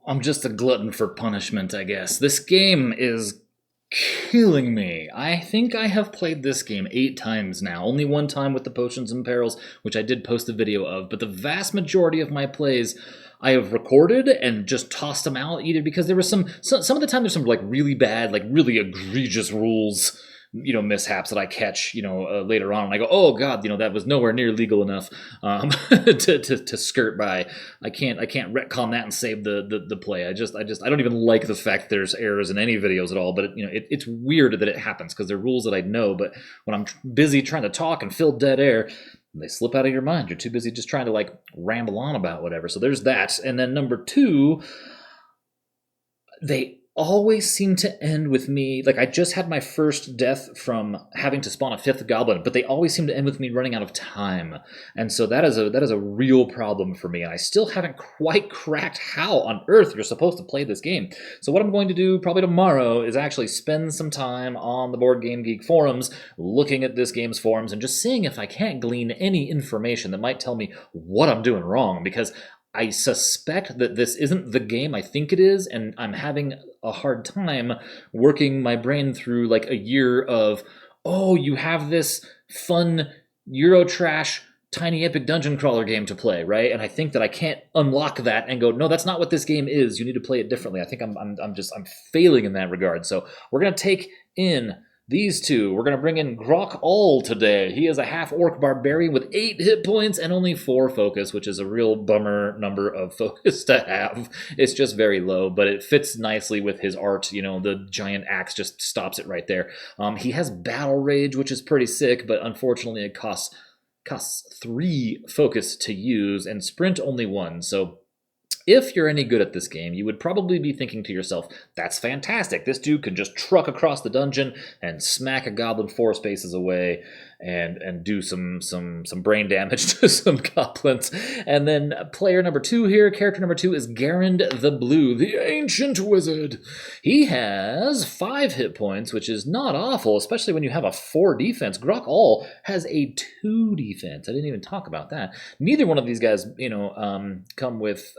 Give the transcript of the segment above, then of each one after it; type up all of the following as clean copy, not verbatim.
I'm just a glutton for punishment, I guess. This game is killing me. I think I have played this game 8 times now. Only one time with the potions and perils, which I did post a video of, but the vast majority of my plays I have recorded and just tossed them out either because there was some of the time there's some like really bad, like really egregious rules, mishaps that I catch, later on, and I go, oh god, that was nowhere near legal enough to skirt by. I can't retcon that and save the play. I don't even like the fact there's errors in any videos at all. But it's weird that it happens because they're rules that I know. But when I'm busy trying to talk and fill dead air, they slip out of your mind. You're too busy just trying to like ramble on about whatever. So there's that. And then number two, they always seem to end with me, like I just had my first death from having to spawn a 5th goblin, but they always seem to end with me running out of time. And so that is a real problem for me, and I still haven't quite cracked how on earth you're supposed to play this game. So what I'm going to do probably tomorrow is actually spend some time on the Board Game Geek forums looking at this game's forums and just seeing if I can't glean any information that might tell me what I'm doing wrong, because I suspect that this isn't the game I think it is, and I'm having a hard time working my brain through like a year of, oh, you have this fun Eurotrash tiny epic dungeon crawler game to play, right? And I think that I can't unlock that and go, no, that's not what this game is. You need to play it differently. I think I'm failing in that regard. So we're gonna take in these two. We're going to bring in Grok'Ull today. He is a half-orc barbarian with 8 hit points and only 4 focus, which is a real bummer number of focus to have. It's just very low, but it fits nicely with his art. The giant axe just stops it right there. He has battle rage, which is pretty sick, but unfortunately it costs 3 focus to use and sprint only 1. So if you're any good at this game, you would probably be thinking to yourself, that's fantastic. This dude can just truck across the dungeon and smack a goblin 4 spaces away and do some brain damage to some goblins. And then player number 2 here, character number 2 is Gerrund the Blue, the ancient wizard. He has 5 hit points, which is not awful, especially when you have a 4 defense. Grok'Ull has a 2 defense. I didn't even talk about that. Neither one of these guys, come with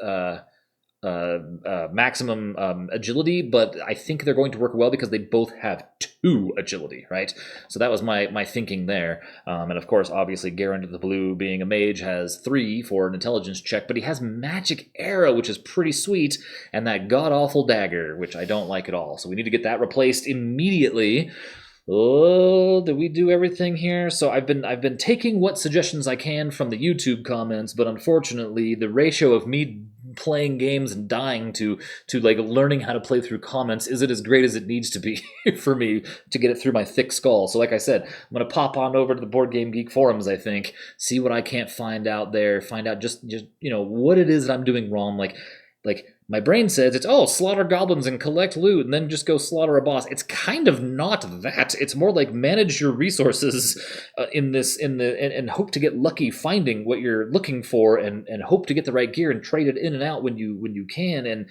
maximum agility, but I think they're going to work well because they both have 2 agility, right? So that was my thinking there. And of course, obviously, Gerrund the Blue, being a mage, has 3 for an intelligence check, but he has magic arrow, which is pretty sweet, and that god-awful dagger, which I don't like at all. So we need to get that replaced immediately. Oh, did we do everything here? So I've been taking what suggestions I can from the YouTube comments, but unfortunately, the ratio of me playing games and dying to like learning how to play through comments isn't as great as it needs to be for me to get it through my thick skull. So like I said, I'm gonna pop on over to the Board Game Geek forums, I think, see what I can't find out there, find out just what it is that I'm doing wrong. Like my brain says it's, slaughter goblins and collect loot and then just go slaughter a boss. It's kind of not that. It's more like manage your resources and hope to get lucky finding what you're looking for and hope to get the right gear and trade it in and out when you can. And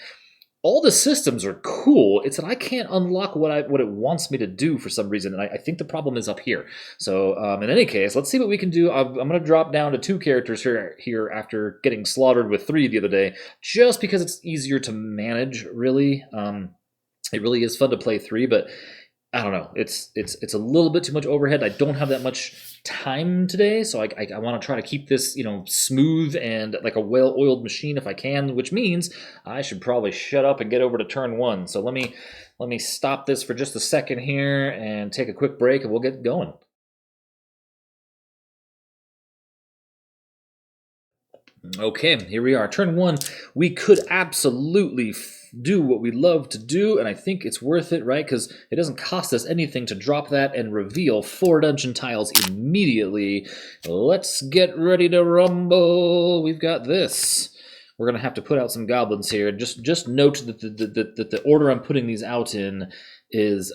all the systems are cool. It's that I can't unlock what it wants me to do for some reason, and I think the problem is up here. So in any case, let's see what we can do. I'm going to drop down to 2 characters here after getting slaughtered with 3 the other day, just because it's easier to manage, really. It really is fun to play 3, but I don't know. It's a little bit too much overhead. I don't have that much time today, so I want to try to keep this smooth and like a well-oiled machine if I can, which means I should probably shut up and get over to turn 1. So let me stop this for just a second here and take a quick break, and we'll get going. Okay, here we are. Turn 1. We could absolutely do what we love to do, and I think it's worth it, right? Because it doesn't cost us anything to drop that and reveal 4 dungeon tiles immediately. Let's get ready to rumble. We've got this. We're going to have to put out some goblins here. Just note that the order I'm putting these out in is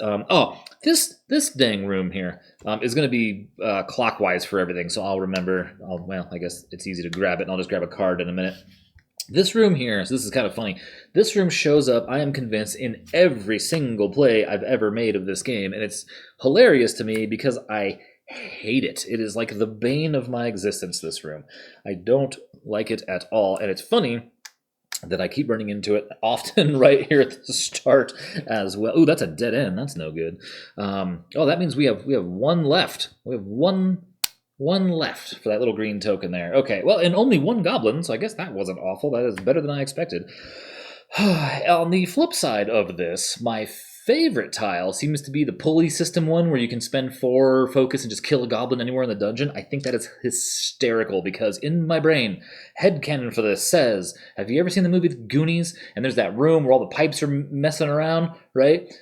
this dang room here is going to be clockwise for everything, so I'll remember. Well, I guess it's easy to grab it, and I'll just grab a card in a minute. This room here, so this is kind of funny. This room shows up, I am convinced, in every single play I've ever made of this game, and it's hilarious to me because I hate it. It is like the bane of my existence, this room. I don't like it at all, and it's funny that I keep running into it often right here at the start as well. Ooh, that's a dead end. That's no good. Oh, that means we have one left. We have one left for that little green token there. Okay, well, and only one goblin, so I guess that wasn't awful. That is better than I expected. On the flip side of this, my favorite tile seems to be the pulley system one where you can spend 4 focus and just kill a goblin anywhere in the dungeon. I think that is hysterical because in my brain, headcanon for this says, have you ever seen the movie The Goonies? And there's that room where all the pipes are messing around, right?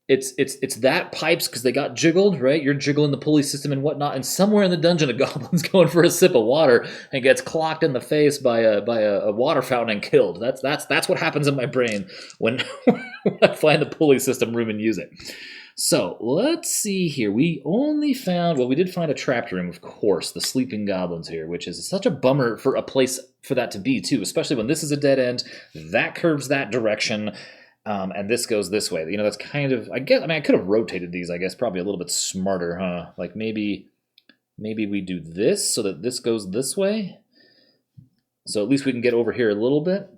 It's that pipes because they got jiggled, right? You're jiggling the pulley system and whatnot, and somewhere in the dungeon a goblin's going for a sip of water and gets clocked in the face by a water fountain and killed. That's what happens in my brain when, when I find the pulley system room and use it. So let's see here. We only found, well, we did find a trapped room, of course, the sleeping goblins here, which is such a bummer for a place for that to be too, especially when this is a dead end. That curves that direction. And this goes this way. You know, that's kind of, I could have rotated these, I guess, probably a little bit smarter, huh? Like maybe we do this so that this goes this way. So at least we can get over here a little bit.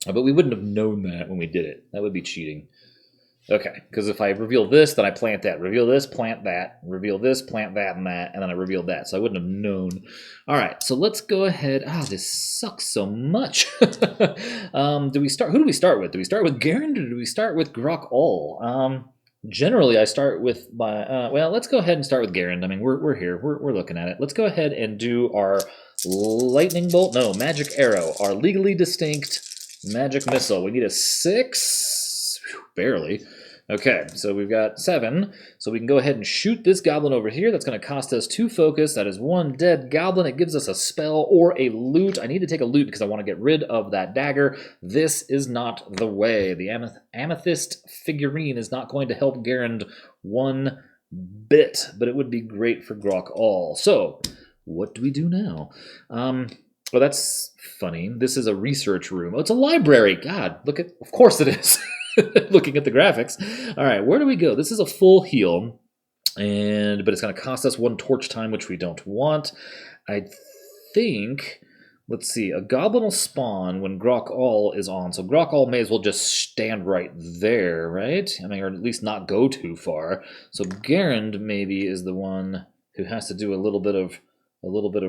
But we wouldn't have known that when we did it. That would be cheating. Okay, because if I reveal this, then I plant that. Reveal this, plant that. Reveal this, plant that and that. And then I revealed that, so I wouldn't have known. All right, so let's go ahead. This sucks so much. Who do we start with? Do we start with Gerrund or do we start with Grok'Ull? Generally, I start with my... well, let's go ahead and start with Gerrund. I mean, we're here. We're looking at it. Let's go ahead and do our lightning bolt. No, magic arrow. Our legally distinct magic missile. We need a 6... Barely. Okay, so we've got 7. So we can go ahead and shoot this goblin over here. That's going to cost us 2 focus. That is 1 dead goblin. It gives us a spell or a loot. I need to take a loot because I want to get rid of that dagger. This is not the way. The amethyst figurine is not going to help Gerrund one bit, but it would be great for Grok'Ull. So, what do we do now? Well, that's funny. This is a research room. Oh, it's a library. God, look at... Of course it is. Looking at the graphics. All right, where do we go? This is a full heal, but it's going to cost us 1 torch time, which we don't want. I think, let's see, a goblin will spawn when Grok'Ull is on, so Grok'Ull may as well just stand right there, right? I mean, or at least not go too far. So Gerrund maybe is the one who has to do a little bit of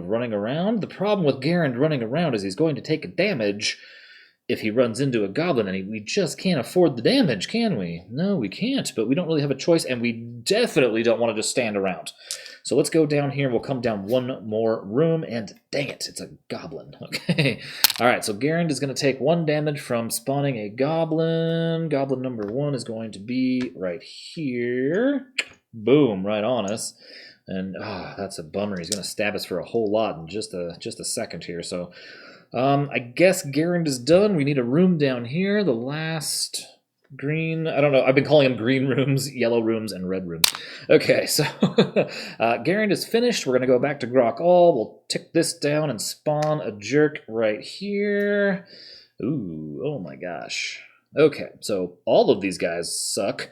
running around. The problem with Gerrund running around is he's going to take a damage if he runs into a goblin, and we just can't afford the damage, can we? No, we can't, but we don't really have a choice, and we definitely don't want to just stand around. So let's go down here. We'll come down 1 more room, and dang it, it's a goblin. Okay. All right, so Gerrund is going to take 1 damage from spawning a goblin. Goblin number 1 is going to be right here. Boom, right on us. And that's a bummer. He's going to stab us for a whole lot in just a second here, so... I guess Gerrund is done. We need a room down here. The last green... I don't know. I've been calling them green rooms, yellow rooms, and red rooms. Okay, so Gerrund is finished. We're going to go back to Grok'Ull. We'll tick this down and spawn a jerk right here. Ooh, oh my gosh. Okay, so all of these guys suck.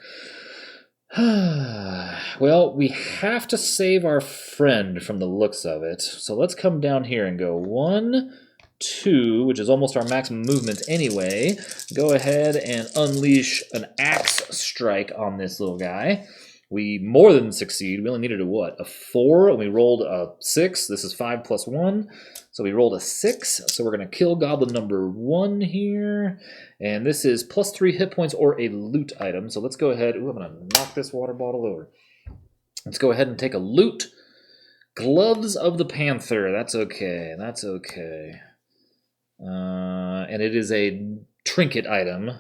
Well, we have to save our friend from the looks of it. So let's come down here and go 1... 2, which is almost our maximum movement anyway. Go ahead and unleash an axe strike on this little guy. We more than succeed. We only needed a 4, and we rolled a 6. This is 5 plus 1, so we rolled a 6. So we're going to kill goblin number 1 here, and this is plus 3 hit points or a loot item. So let's go ahead. Ooh, I'm going to knock this water bottle over. Let's go ahead and take a loot. Gloves of the Panther. That's okay. That's okay. And it is a trinket item.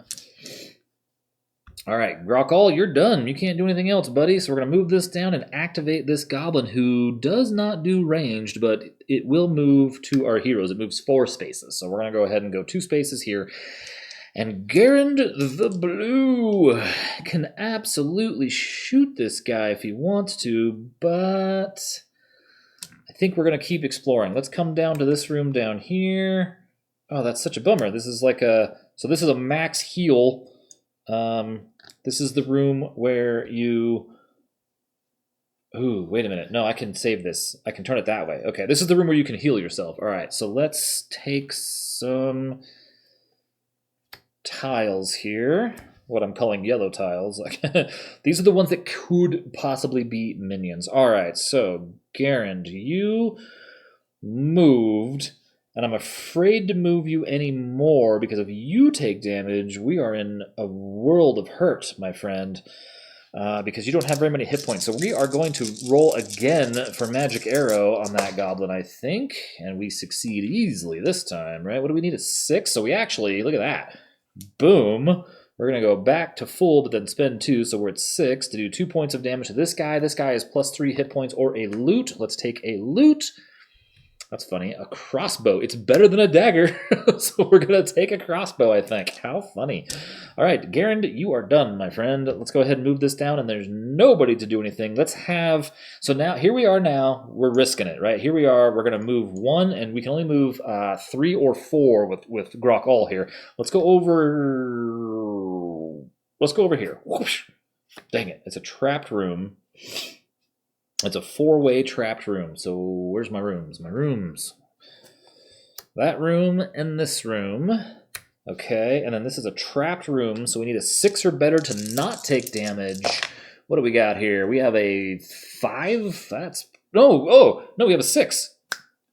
All right, Grok'Ull, you're done. You can't do anything else, buddy. So we're going to move this down and activate this goblin who does not do ranged, but it will move to our heroes. It moves 4 spaces. So we're going to go ahead and go 2 spaces here. And Gerrund the Blue can absolutely shoot this guy if he wants to, but I think we're going to keep exploring. Let's come down to this room down here. Oh, that's such a bummer. This is like so this is a max heal. This is the room where you... Ooh, wait a minute. No, I can save this. I can turn it that way. Okay, this is the room where you can heal yourself. All right, so let's take some... tiles here. What I'm calling yellow tiles. These are the ones that could possibly be minions. All right, so Gerrund, you moved, and I'm afraid to move you anymore because if you take damage, we are in a world of hurt, my friend, because you don't have very many hit points. So we are going to roll again for Magic Arrow on that goblin, I think, and we succeed easily this time, right? What do we need? A 6? So we actually, look at that. Boom. We're going to go back to full, but then spend 2, so we're at 6 to do 2 points of damage to this guy. This guy is +3 hit points or a loot. Let's take a loot. That's funny. A crossbow. It's better than a dagger, so we're going to take a crossbow, I think. How funny. All right, Gerrund, you are done, my friend. Let's go ahead and move this down, and there's nobody to do anything. Let's have... So now, here we are now. We're risking it, right? Here we are. We're going to move 1, and we can only move 3 or 4 with Grok'Ull here. Let's go over... Let's go over here. Whoosh. Dang it. It's a trapped room. It's a 4-way trapped room. So where's my rooms? My rooms. That room and this room. Okay, and then this is a trapped room, so we need a 6 or better to not take damage. What do we got here? We have a 5? That's... No, we have a 6.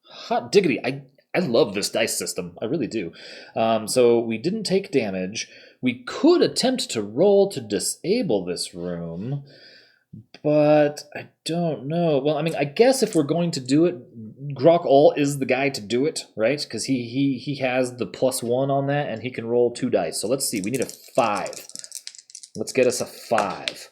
Hot diggity. I love this dice system. I really do. So we didn't take damage. We could attempt to roll to disable this room, but I don't know. Well, I mean, I guess if we're going to do it, Grok'Ull is the guy to do it, right? Because he has the +1 on that, and he can roll 2 dice. So let's see. We need a 5. Let's get us a 5.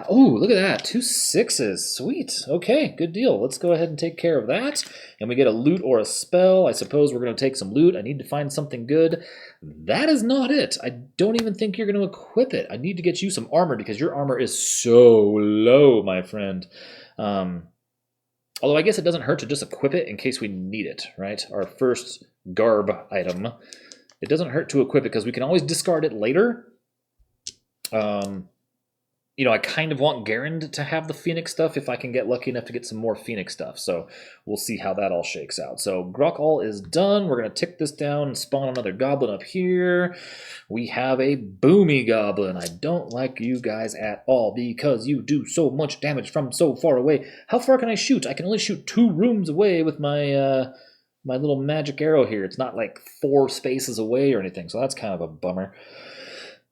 Oh, look at that. 2 6s. Sweet. Okay, good deal. Let's go ahead and take care of that. And we get a loot or a spell. I suppose we're going to take some loot. I need to find something good. That is not it. I don't even think you're going to equip it. I need to get you some armor because your armor is so low, my friend. Although I guess it doesn't hurt to just equip it in case we need it, right? Our first garb item. It doesn't hurt to equip it because we can always discard it later. You know, I kind of want Gerrund to have the Phoenix stuff if I can get lucky enough to get some more Phoenix stuff. So we'll see how that all shakes out. So Grok'Ull is done. We're going to tick this down and spawn another goblin up here. We have a boomy goblin. I don't like you guys at all because you do so much damage from so far away. How far can I shoot? I can only shoot 2 rooms away with my my little magic arrow here. It's not like 4 spaces away or anything. So that's kind of a bummer.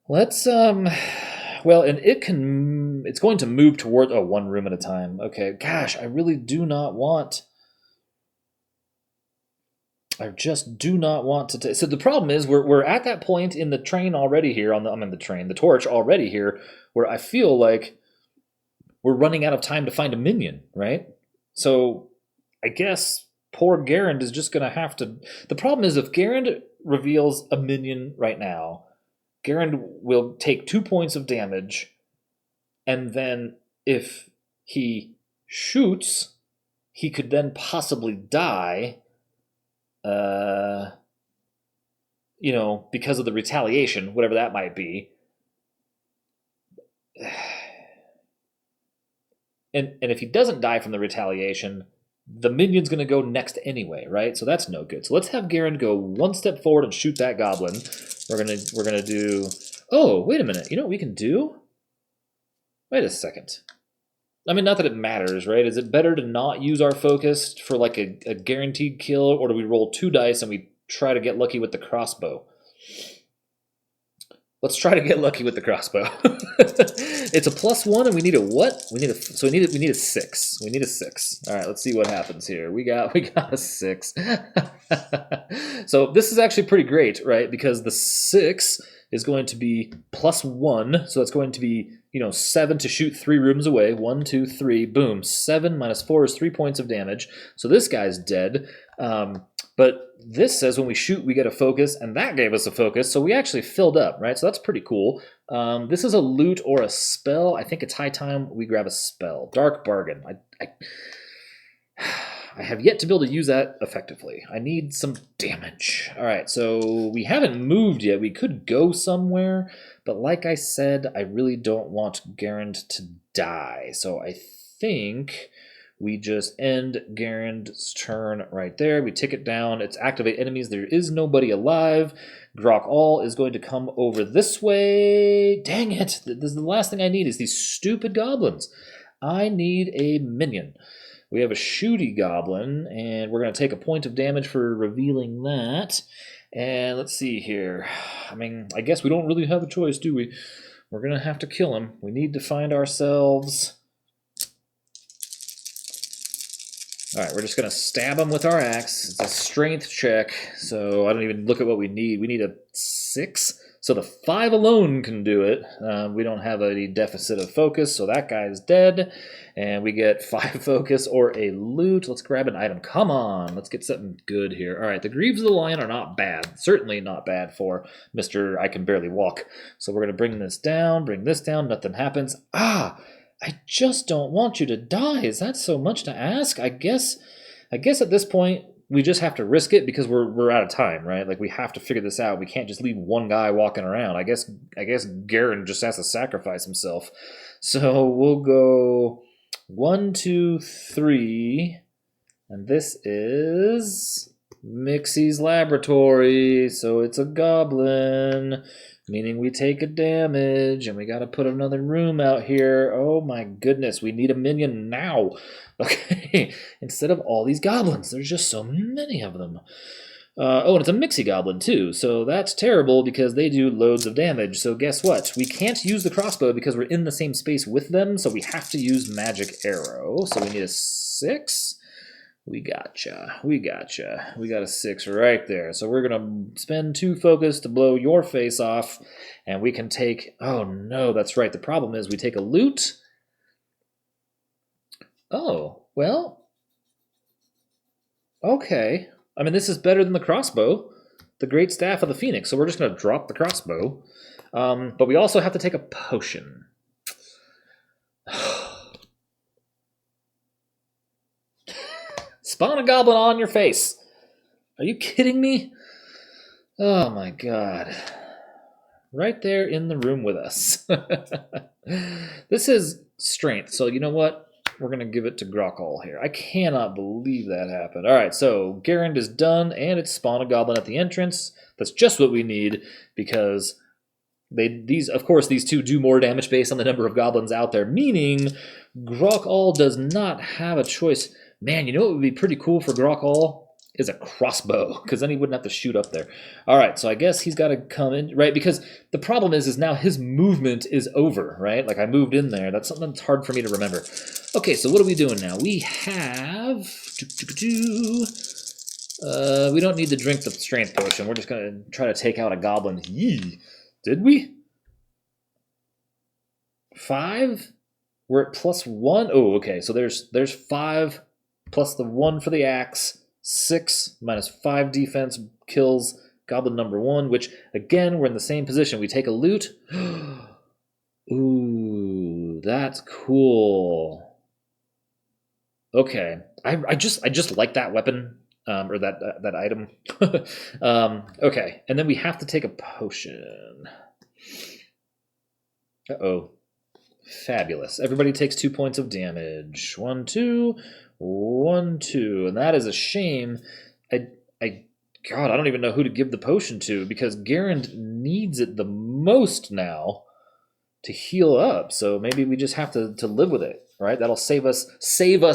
Let's well, and it's going to move toward, 1 room at a time. Okay, gosh, I really do not want, I just do not want to take, so the problem is we're at that point in the train already here, the torch already here, where I feel like we're running out of time to find a minion, right? So I guess poor Gerrund is just going to have to, the problem is if Gerrund reveals a minion right now, Gerrund will take 2 points of damage, and then if he shoots, he could then possibly die, you know, because of the retaliation, whatever that might be. And if he doesn't die from the retaliation, the minion's going to go next anyway, right? So that's no good. So let's have Gerrund go 1 step forward and shoot that goblin. We're gonna do. Oh, wait a minute. You know what we can do? Wait a second. I mean, not that it matters, right? Is it better to not use our focus for like a guaranteed kill, or do we roll 2 dice and we try to get lucky with the crossbow? Let's try to get lucky with the crossbow. It's a +1, and we need a what? We need a 6. We need a 6. All right, let's see what happens here. We got a 6. So this is actually pretty great, right? Because the 6 is going to be +1, so that's going to be 7 to shoot 3 rooms away. 1, 2, 3, boom. 7 minus 4 is 3 points of damage. So this guy's dead. But this says when we shoot, we get a focus, and that gave us a focus, so we actually filled up, right? So that's pretty cool. This is a loot or a spell. I think it's high time we grab a spell. Dark Bargain. I have yet to be able to use that effectively. I need some damage. All right, so we haven't moved yet. We could go somewhere, but like I said, I really don't want Gerrund to die. So I think we just end Gerrund's turn right there. We tick it down. It's activate enemies. There is nobody alive. Grok'Ull is going to come over this way. Dang it. This is the last thing I need is these stupid goblins. I need a minion. We have a shooty goblin, and we're going to take a point of damage for revealing that. And let's see here. I mean, I guess we don't really have a choice, do we? We're going to have to kill him. We need to find ourselves... All right, we're just going to stab him with our axe. It's a strength check, so I don't even look at what we need. We need a 6, so the 5 alone can do it. We don't have any deficit of focus, so that guy's dead. And we get 5 focus or a loot. Let's grab an item. Come on, let's get something good here. All right, the Greaves of the Lion are not bad. Certainly not bad for Mr. I Can Barely Walk. So we're going to bring this down, nothing happens. I just don't want you to die. Is that so much to ask? I guess at this point, we just have to risk it because we're out of time, right? Like, we have to figure this out. We can't just leave one guy walking around. I guess Gerrund just has to sacrifice himself. So we'll go 1, 2, 3. And this is Mixie's Laboratory. So it's a goblin. Meaning we take a damage, and we got to put another room out here. Oh my goodness, we need a minion now. Okay, instead of all these goblins. There's just so many of them. Oh, and it's a Mixie Goblin too, so that's terrible because they do loads of damage. So guess what? We can't use the crossbow because we're in the same space with them, so we have to use Magic Arrow. So we need a 6. We gotcha. We got a 6 right there. So we're going to spend 2 focus to blow your face off, and we can take... Oh, no, that's right. The problem is we take a loot. Oh, well... Okay. I mean, this is better than the crossbow. The Great Staff of the Phoenix. So we're just going to drop the crossbow. But we also have to take a potion. Spawn a goblin on your face. Are you kidding me? Oh my god. Right there in the room with us. This is strength, so you know what? We're going to give it to Grok'Ull here. I cannot believe that happened. Alright, so Gerrund is done, and it's spawn a goblin at the entrance. That's just what we need, because these 2 do more damage based on the number of goblins out there, meaning Grok'Ull does not have a choice. Man, you know what would be pretty cool for Grok'Ull is a crossbow, because then he wouldn't have to shoot up there. All right, so I guess he's got to come in, right? Because the problem is now his movement is over, right? Like, I moved in there. That's something that's hard for me to remember. Okay, so what are we doing now? We have... we don't need to drink the strength potion. We're just going to try to take out a goblin. Yee. Did we? 5? We're at +1. Oh, okay, so there's 5... plus the 1 for the axe, 6 minus 5 defense kills goblin number 1, which, again, we're in the same position. We take a loot. Ooh, that's cool. Okay, I just like that weapon, or that item. Okay, and then we have to take a potion. Uh-oh. Fabulous. Everybody takes 2 points of damage. 1, 2... 1, 2, and that is a shame. God, I don't even know who to give the potion to, because Gerrund needs it the most now to heal up. So maybe we just have to live with it, right? That'll save us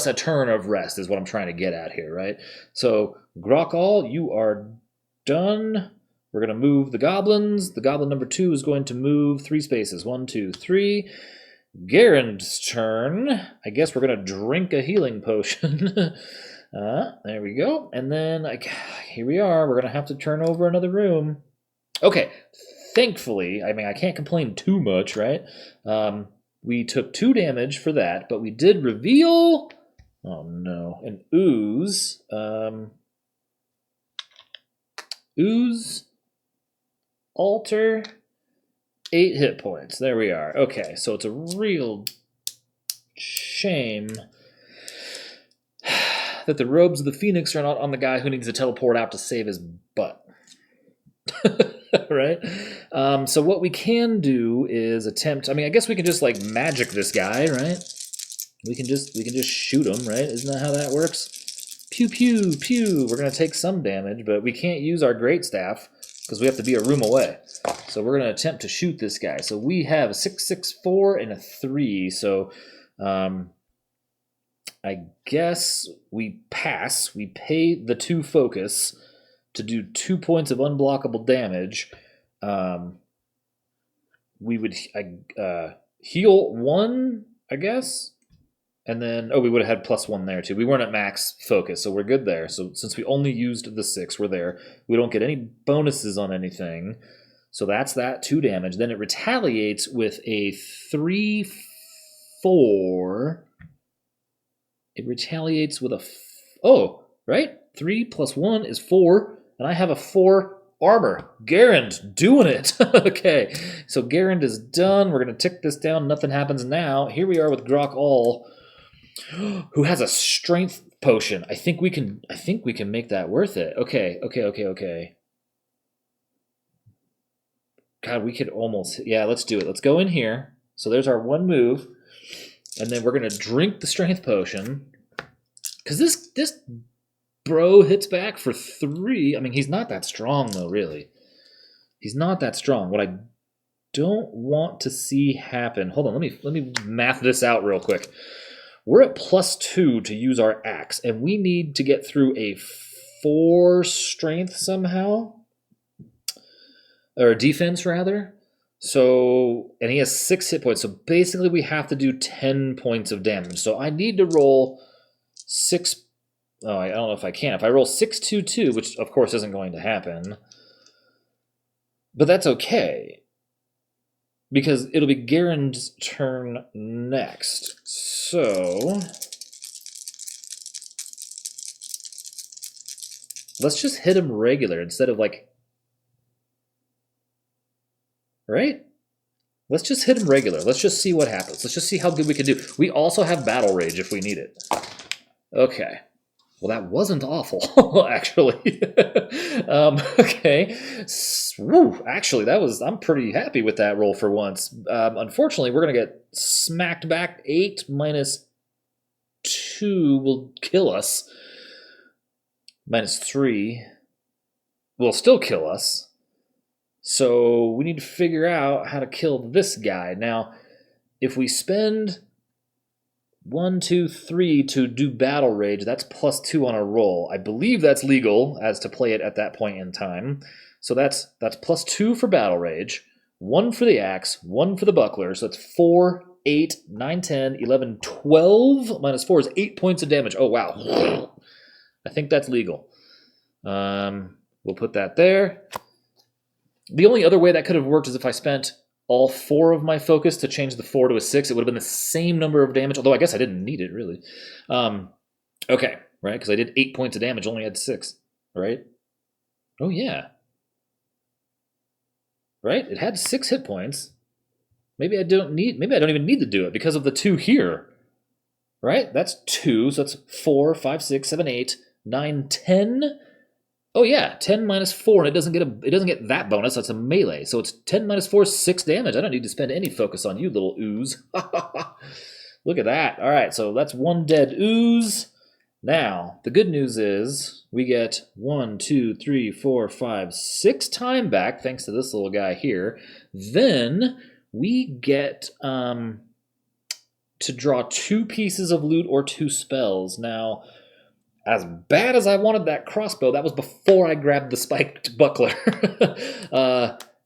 a turn of rest, is what I'm trying to get at here, right? So Grok'Ull, you are done. We're going to move the goblins. The goblin number 2 is going to move 3 spaces. 1, 2, 3. Gerrund's turn. I guess we're going to drink a healing potion. There we go. And then, here we are. We're going to have to turn over another room. Okay. Thankfully, I mean, I can't complain too much, right? We took 2 damage for that, but we did reveal... Oh, no. An ooze. Ooze. Alter... 8 hit points. There we are. Okay, so it's a real shame that the robes of the Phoenix are not on the guy who needs to teleport out to save his butt. Right? So what we can do is attempt... I mean, I guess we can just, like, magic this guy, right? We can just shoot them, right? Isn't that how that works? Pew pew pew. We're gonna take some damage, but we can't use our great staff because we have to be a room away. So we're gonna attempt to shoot this guy. So we have a 6/6/4 and a 3. So I guess we pass. We pay the 2 focus to do 2 points of unblockable damage. We would heal 1, I guess. And then, we would have had +1 there too. We weren't at max focus, so we're good there. So since we only used the 6, we're there. We don't get any bonuses on anything. So that's that 2 damage. Then it retaliates with a 3/4. It retaliates with a... right? 3 + 1 is 4. And I have a 4 armor. Gerrund, doing it. Okay, so Gerrund is done. We're going to tick this down. Nothing happens now. Here we are with Grok'Ull, who has a strength potion. I think we can make that worth it. Okay. God, we could almost... Yeah, let's do it. Let's go in here. So there's our 1 move. And then we're going to drink the strength potion. Because this bro hits back for 3. I mean, he's not that strong, though, really. He's not that strong. What I don't want to see happen... Hold on, let me math this out real quick. We're at +2 to use our axe, and we need to get through a 4 strength somehow. Or defense, rather. So, and he has 6 hit points, so basically we have to do 10 points of damage. So I need to roll 6... Oh, I don't know if I can. If I roll 6/2/2, which of course isn't going to happen, but that's okay. Because it'll be Gerrund's turn next. So let's just hit him regular instead of like... Right? Let's just hit him regular. Let's just see what happens. Let's just see how good we can do. We also have Battle Rage if we need it. Okay. Well, that wasn't awful, actually. Okay. Woo, actually, I'm pretty happy with that roll for once. Unfortunately, we're going to get smacked back. 8 - 2 will kill us. -3 will still kill us. So we need to figure out how to kill this guy. Now, if we spend 1, 2, 3 to do Battle Rage, that's +2 on a roll. I believe that's legal as to play it at that point in time. So that's +2 for Battle Rage, 1 for the axe, 1 for the buckler. So that's 4, 8, 9, 10, 11, 12. -4 is 8 points of damage. Oh, wow. I think that's legal. We'll put that there. The only other way that could have worked is if I spent all 4 of my focus to change the 4 to a 6. It would have been the same number of damage, although I guess I didn't need it, really. Okay, right? Because I did 8 points of damage, only had 6, right? Oh, yeah. Right? It had 6 hit points. Maybe I don't even need to do it because of the 2 here. Right? That's 2, so that's 4, 5, 6, 7, 8, 9, 10. Oh yeah, 10 -4, and it doesn't get that bonus. That's a melee. So it's 10 -4, 6 damage. I don't need to spend any focus on you, little ooze. Look at that. All right, so that's 1 dead ooze. Now, the good news is we get 1, 2, 3, 4, 5, 6 time back, thanks to this little guy here. Then we get to draw 2 pieces of loot or 2 spells. Now, as bad as I wanted that crossbow, that was before I grabbed the spiked buckler.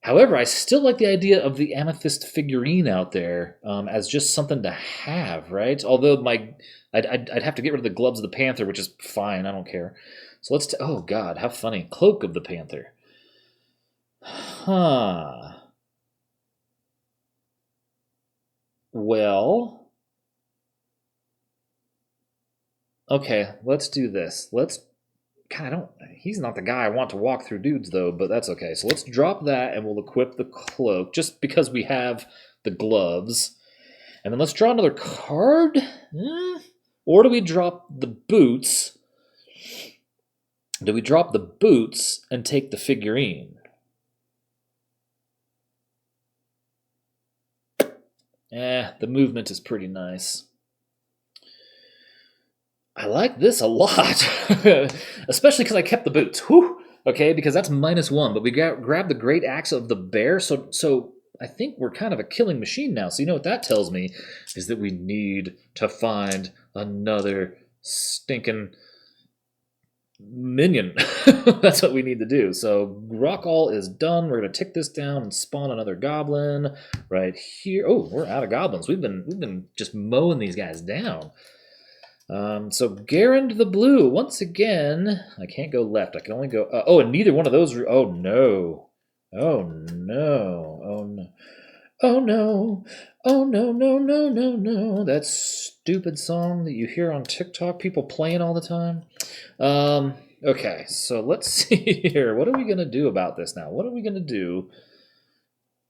However, I still like the idea of the amethyst figurine out there as just something to have, right? Although I'd have to get rid of the gloves of the panther, which is fine. I don't care. So let's... oh, God, how funny. Cloak of the panther. Huh. Well... okay, let's do this. God, he's not the guy I want to walk through dudes, though, but that's okay. So let's drop that, and we'll equip the cloak, just because we have the gloves. And then let's draw another card? Or do we drop the boots? Do we drop the boots and take the figurine? The movement is pretty nice. I like this a lot, especially because I kept the boots. Whew. Okay, because that's -1, but we grabbed the great axe of the bear, so I think we're kind of a killing machine now. So you know what that tells me is that we need to find another stinking minion. That's what we need to do. So Grok'Ull is done. We're gonna tick this down and spawn another goblin right here. Oh, we're out of goblins. We've been just mowing these guys down. So Gerrund the Blue, once again, I can't go left. I can only go... oh, and neither one of those... Oh, no. Oh, no. Oh, no. Oh, no. Oh, no, no, no, no, no. That stupid song that you hear on TikTok, people playing all the time. Okay, so let's see here. What are we going to do about this now? What are we going to do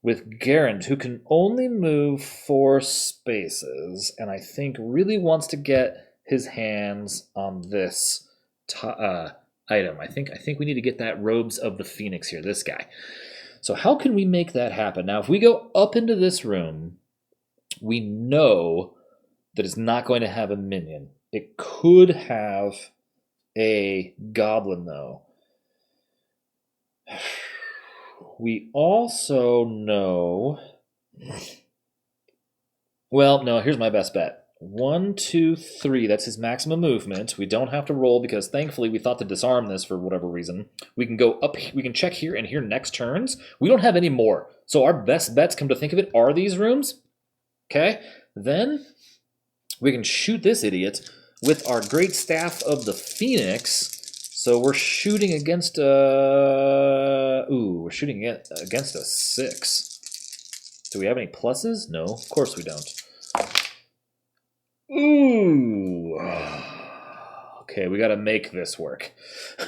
with Gerrund, who can only move 4 spaces, and I think really wants to get his hands on this item. I think we need to get that Robes of the Phoenix here, this guy. So how can we make that happen? Now, if we go up into this room, we know that it's not going to have a minion. It could have a goblin, though. We also know... Well, no, here's my best bet. 1, 2, 3. That's his maximum movement. We don't have to roll because thankfully we thought to disarm this for whatever reason. We can go up. We can check here and here next turns. We don't have any more. So our best bets, come to think of it, are these rooms. Okay. Then we can shoot this idiot with our great staff of the Phoenix. So we're shooting against we're shooting against a 6. Do we have any pluses? No, of course we don't. Ooh. Okay, we got to make this work.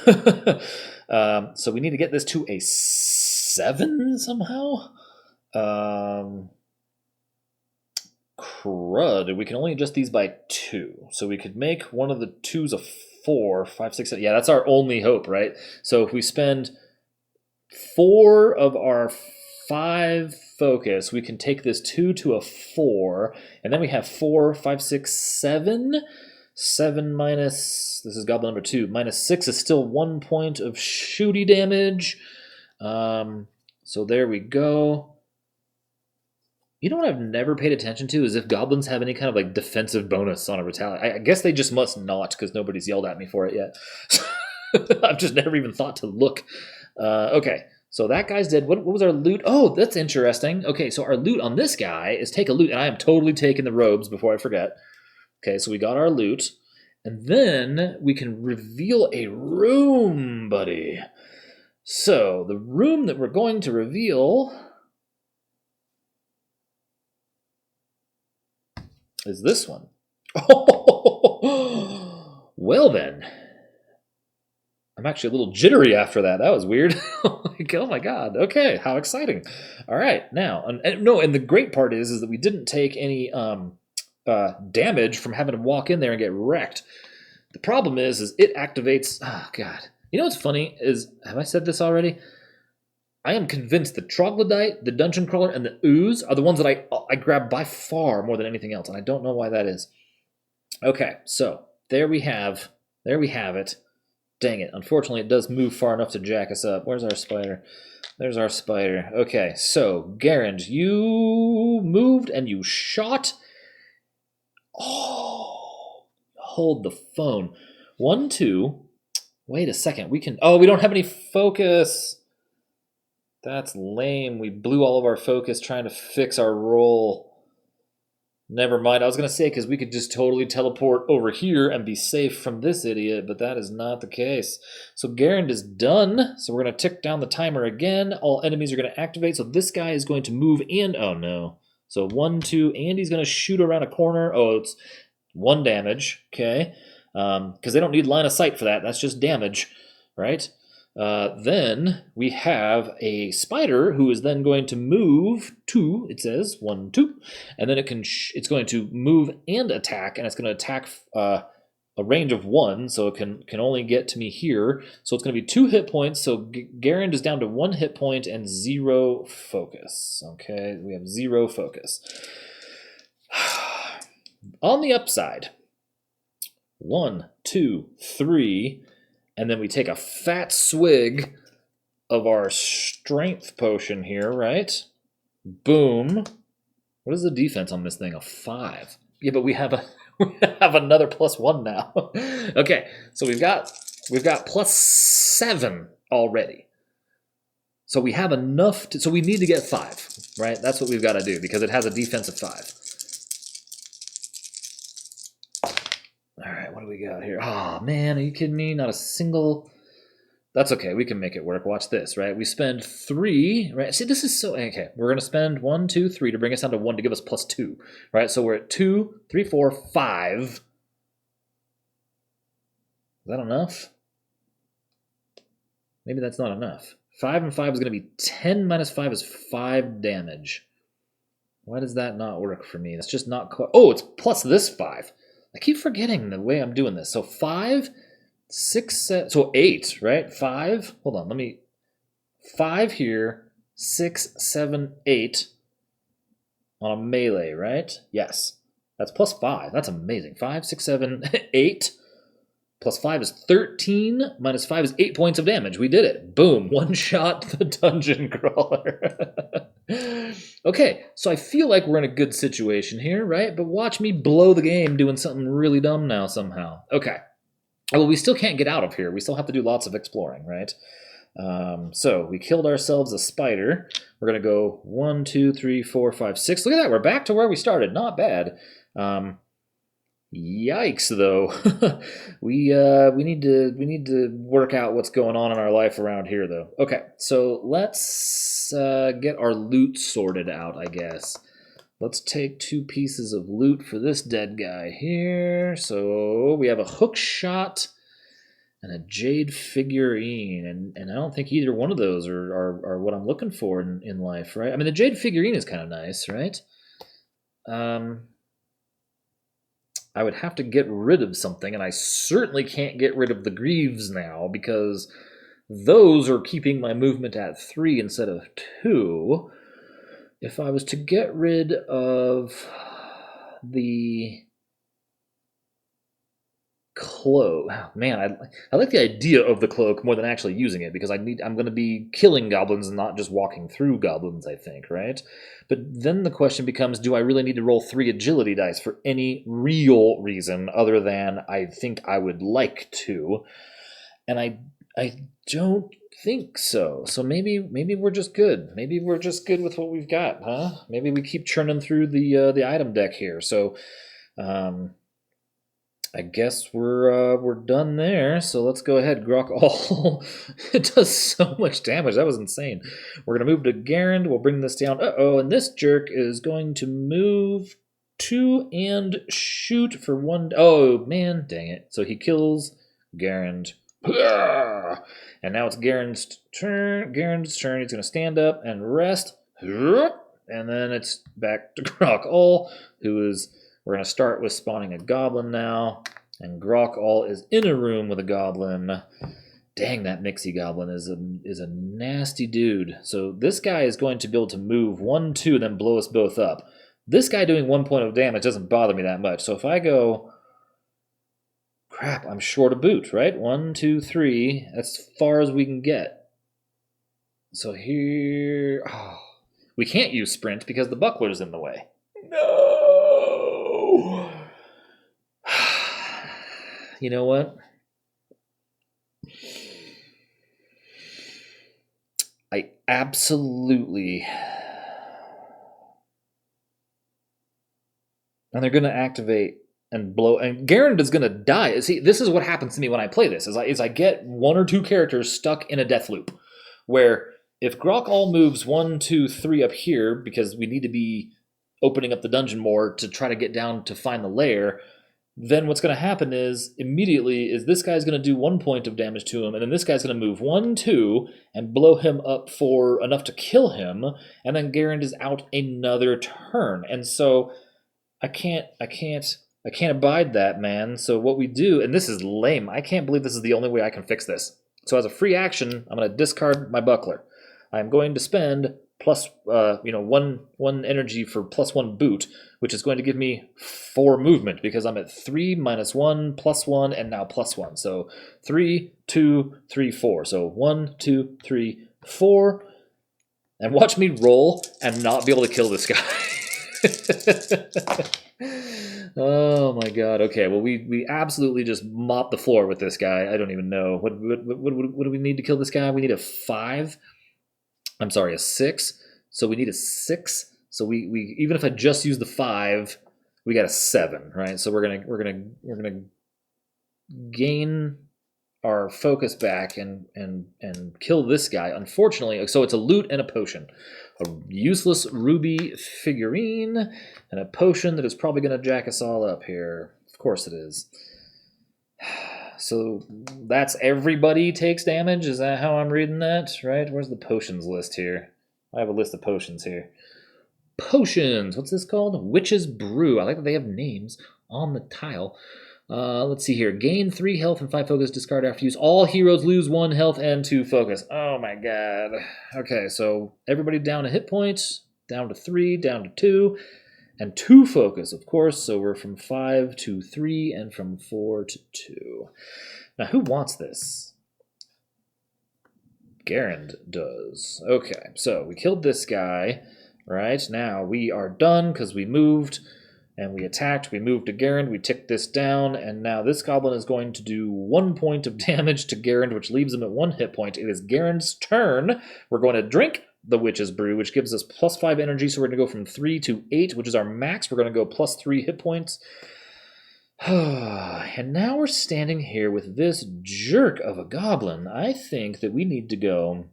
So we need to get this to a 7 somehow. Crud. We can only adjust these by 2. So we could make one of the 2s a 4, 5, 6, 7. Yeah, that's our only hope, right? So if we spend 4 of our 5 focus, we can take this 2 to a 4, and then we have 4, 5, 6, 7. 7 minus, this is goblin number 2, -6 is still 1 point of shooty damage. So there we go. You know what I've never paid attention to is if goblins have any kind of like defensive bonus on a retaliate. I guess they just must not because nobody's yelled at me for it yet. I've just never even thought to look. Okay, so that guy's dead. What was our loot? Oh, that's interesting. Okay, so our loot on this guy is take a loot, and I am totally taking the robes before I forget. Okay, so we got our loot, and then we can reveal a room, buddy. So the room that we're going to reveal is this one. Oh, well then. I'm actually a little jittery after that. That was weird. Like, oh my god. Okay, how exciting. All right, now, and the great part is that we didn't take any damage from having to walk in there and get wrecked. The problem is it activates. Oh god. You know what's funny is, have I said this already? I am convinced the troglodyte, the dungeon crawler, and the ooze are the ones that I grab by far more than anything else, and I don't know why that is. Okay, so there we have it. Dang it! Unfortunately, it does move far enough to jack us up. Where's our spider? There's our spider. Okay, so Gerrund, you moved and you shot. Oh, hold the phone. 1, 2. Wait a second. We can. Oh, we don't have any focus. That's lame. We blew all of our focus trying to fix our roll. Never mind. I was going to say, because we could just totally teleport over here and be safe from this idiot, but that is not the case. So Gerrund is done. So we're going to tick down the timer again. All enemies are going to activate. So this guy is going to move in. Oh, no. So 1, 2, and he's going to shoot around a corner. Oh, it's 1 damage. Okay. Because they don't need line of sight for that. That's just damage, right? Then we have a spider who is then going to move 2. It says 1, 2, and then it's going to move and attack, and it's going to attack a range of 1, so it can only get to me here. So it's going to be 2 hit points. So Gerrund is down to 1 hit point and 0 focus. Okay, we have 0 focus. On the upside, 1, 2, 3, and then we take a fat swig of our strength potion here, right? Boom. What is the defense on this thing? A 5. Yeah, but we have we have another +1 now. Okay, so we've got +7 already. So we have enough so we need to get 5, right? That's what we've got to do because it has a defense of 5. All right, what do we got here? Oh, man, are you kidding me? Not a single... That's okay. We can make it work. Watch this, right? We spend 3, right? See, this is so... Okay, we're going to spend 1, 2, 3 to bring us down to 1 to give us +2, right? So we're at 2, 3, 4, 5. Is that enough? Maybe that's not enough. 5 and 5 is going to be 10 minus 5 is 5 damage. Why does that not work for me? That's just not... Oh, it's plus this 5. I keep forgetting the way I'm doing this. So 5... 6, 7, so 8, right? 5, hold on, let me, 5 here, 6, 7, 8 on a melee, right? Yes, that's plus 5, that's amazing. 5, 6, 7, 8, plus 5 is 13, minus 5 is 8 points of damage. We did it. Boom, one shot the dungeon crawler. Okay, so I feel like we're in a good situation here, right? But watch me blow the game doing something really dumb now somehow. Okay. Well, we still can't get out of here. We still have to do lots of exploring, right? So we killed ourselves a spider. We're going to go 1, 2, 3, 4, 5, 6. Look at that. We're back to where we started. Not bad. Yikes, though. we need to work out what's going on in our life around here, though. Okay, so let's get our loot sorted out, I guess. Let's take 2 pieces of loot for this dead guy here. So we have a hook shot and a jade figurine. And I don't think either one of those are what I'm looking for in life, right? I mean, the jade figurine is kind of nice, right? I would have to get rid of something, and I certainly can't get rid of the greaves now because those are keeping my movement at 3 instead of 2. If I was to get rid of the cloak, oh, man, I like the idea of the cloak more than actually using it because I'm going to be killing goblins and not just walking through goblins, I think, right? But then the question becomes, do I really need to roll 3 agility dice for any real reason other than I think I would like to? And I don't think so. So maybe we're just good. Maybe we're just good with what we've got, huh? Maybe we keep churning through the item deck here. So I guess we're done there. So let's go ahead, Grok'Ull. It does so much damage. That was insane. We're gonna move to Gerrund. We'll bring this down. And this jerk is going to move 2 and shoot for 1. Oh man, dang it! So he kills Gerrund. And now it's Gerrund's turn. He's going to stand up and rest. And then it's back to Grok'Ull, we're going to start with spawning a goblin now. And Grok'Ull is in a room with a goblin. Dang, that Mixie goblin is a nasty dude. So this guy is going to be able to move 1, 2, then blow us both up. This guy doing 1 point of damage doesn't bother me that much. So if I go... Crap, I'm short a boot, right? 1, 2, 3. That's as far as we can get. So here... Oh, we can't use sprint because the buckler's in the way. No! You know what? I absolutely... And they're going to activate... and blow, and Gerrund is gonna die. See, this is what happens to me when I play this, is I get 1 or 2 characters stuck in a death loop, where if Grok'Ull moves 1, 2, 3 up here, because we need to be opening up the dungeon more to try to get down to find the lair, then what's gonna happen is, immediately, is this guy's gonna do 1 point of damage to him, and then this guy's gonna move 1, 2, and blow him up for enough to kill him, and then Gerrund is out another turn, and so I can't abide that, man. So what we do, and this is lame. I can't believe this is the only way I can fix this. So as a free action, I'm going to discard my buckler. I'm going to spend plus, one energy for +1 boot, which is going to give me 4 movement because I'm at 3 -1 +1 and now +1. So 3, 2, 3, 4. So 1, 2, 3, 4. And watch me roll and not be able to kill this guy. Oh my god. Okay, well we absolutely just mopped the floor with this guy. I don't even know. What do we need to kill this guy? We need a 5. I'm sorry, a 6. So we need a 6. So we even if I just use the 5, we got a 7, right? So we're gonna gain our focus back and kill this guy. Unfortunately, so it's a loot and a potion. A useless ruby figurine and a potion that is probably going to jack us all up here. Of course it is. So that's everybody takes damage? Is that how I'm reading that? Right? Where's the potions list here? I have a list of potions here. Potions! What's this called? Witch's Brew. I like that they have names on the tile. Let's see here. Gain 3 health and 5 focus. Discard after use. All heroes lose 1 health and 2 focus. Oh my god. Okay, so everybody down a hit point. Down to 3, down to 2. And 2 focus, of course. So we're from 5 to 3 and from 4 to 2. Now, who wants this? Gerrund does. Okay, so we killed this guy. Right, now we are done because we moved. And we attacked, we moved to Gerrund, we ticked this down, and now this goblin is going to do 1 point of damage to Gerrund, which leaves him at 1 hit point. It is Gerrund's turn. We're going to drink the Witch's Brew, which gives us +5 energy, so we're going to go from 3 to 8, which is our max. We're going to go +3 hit points. And now we're standing here with this jerk of a goblin. I think that we need to go...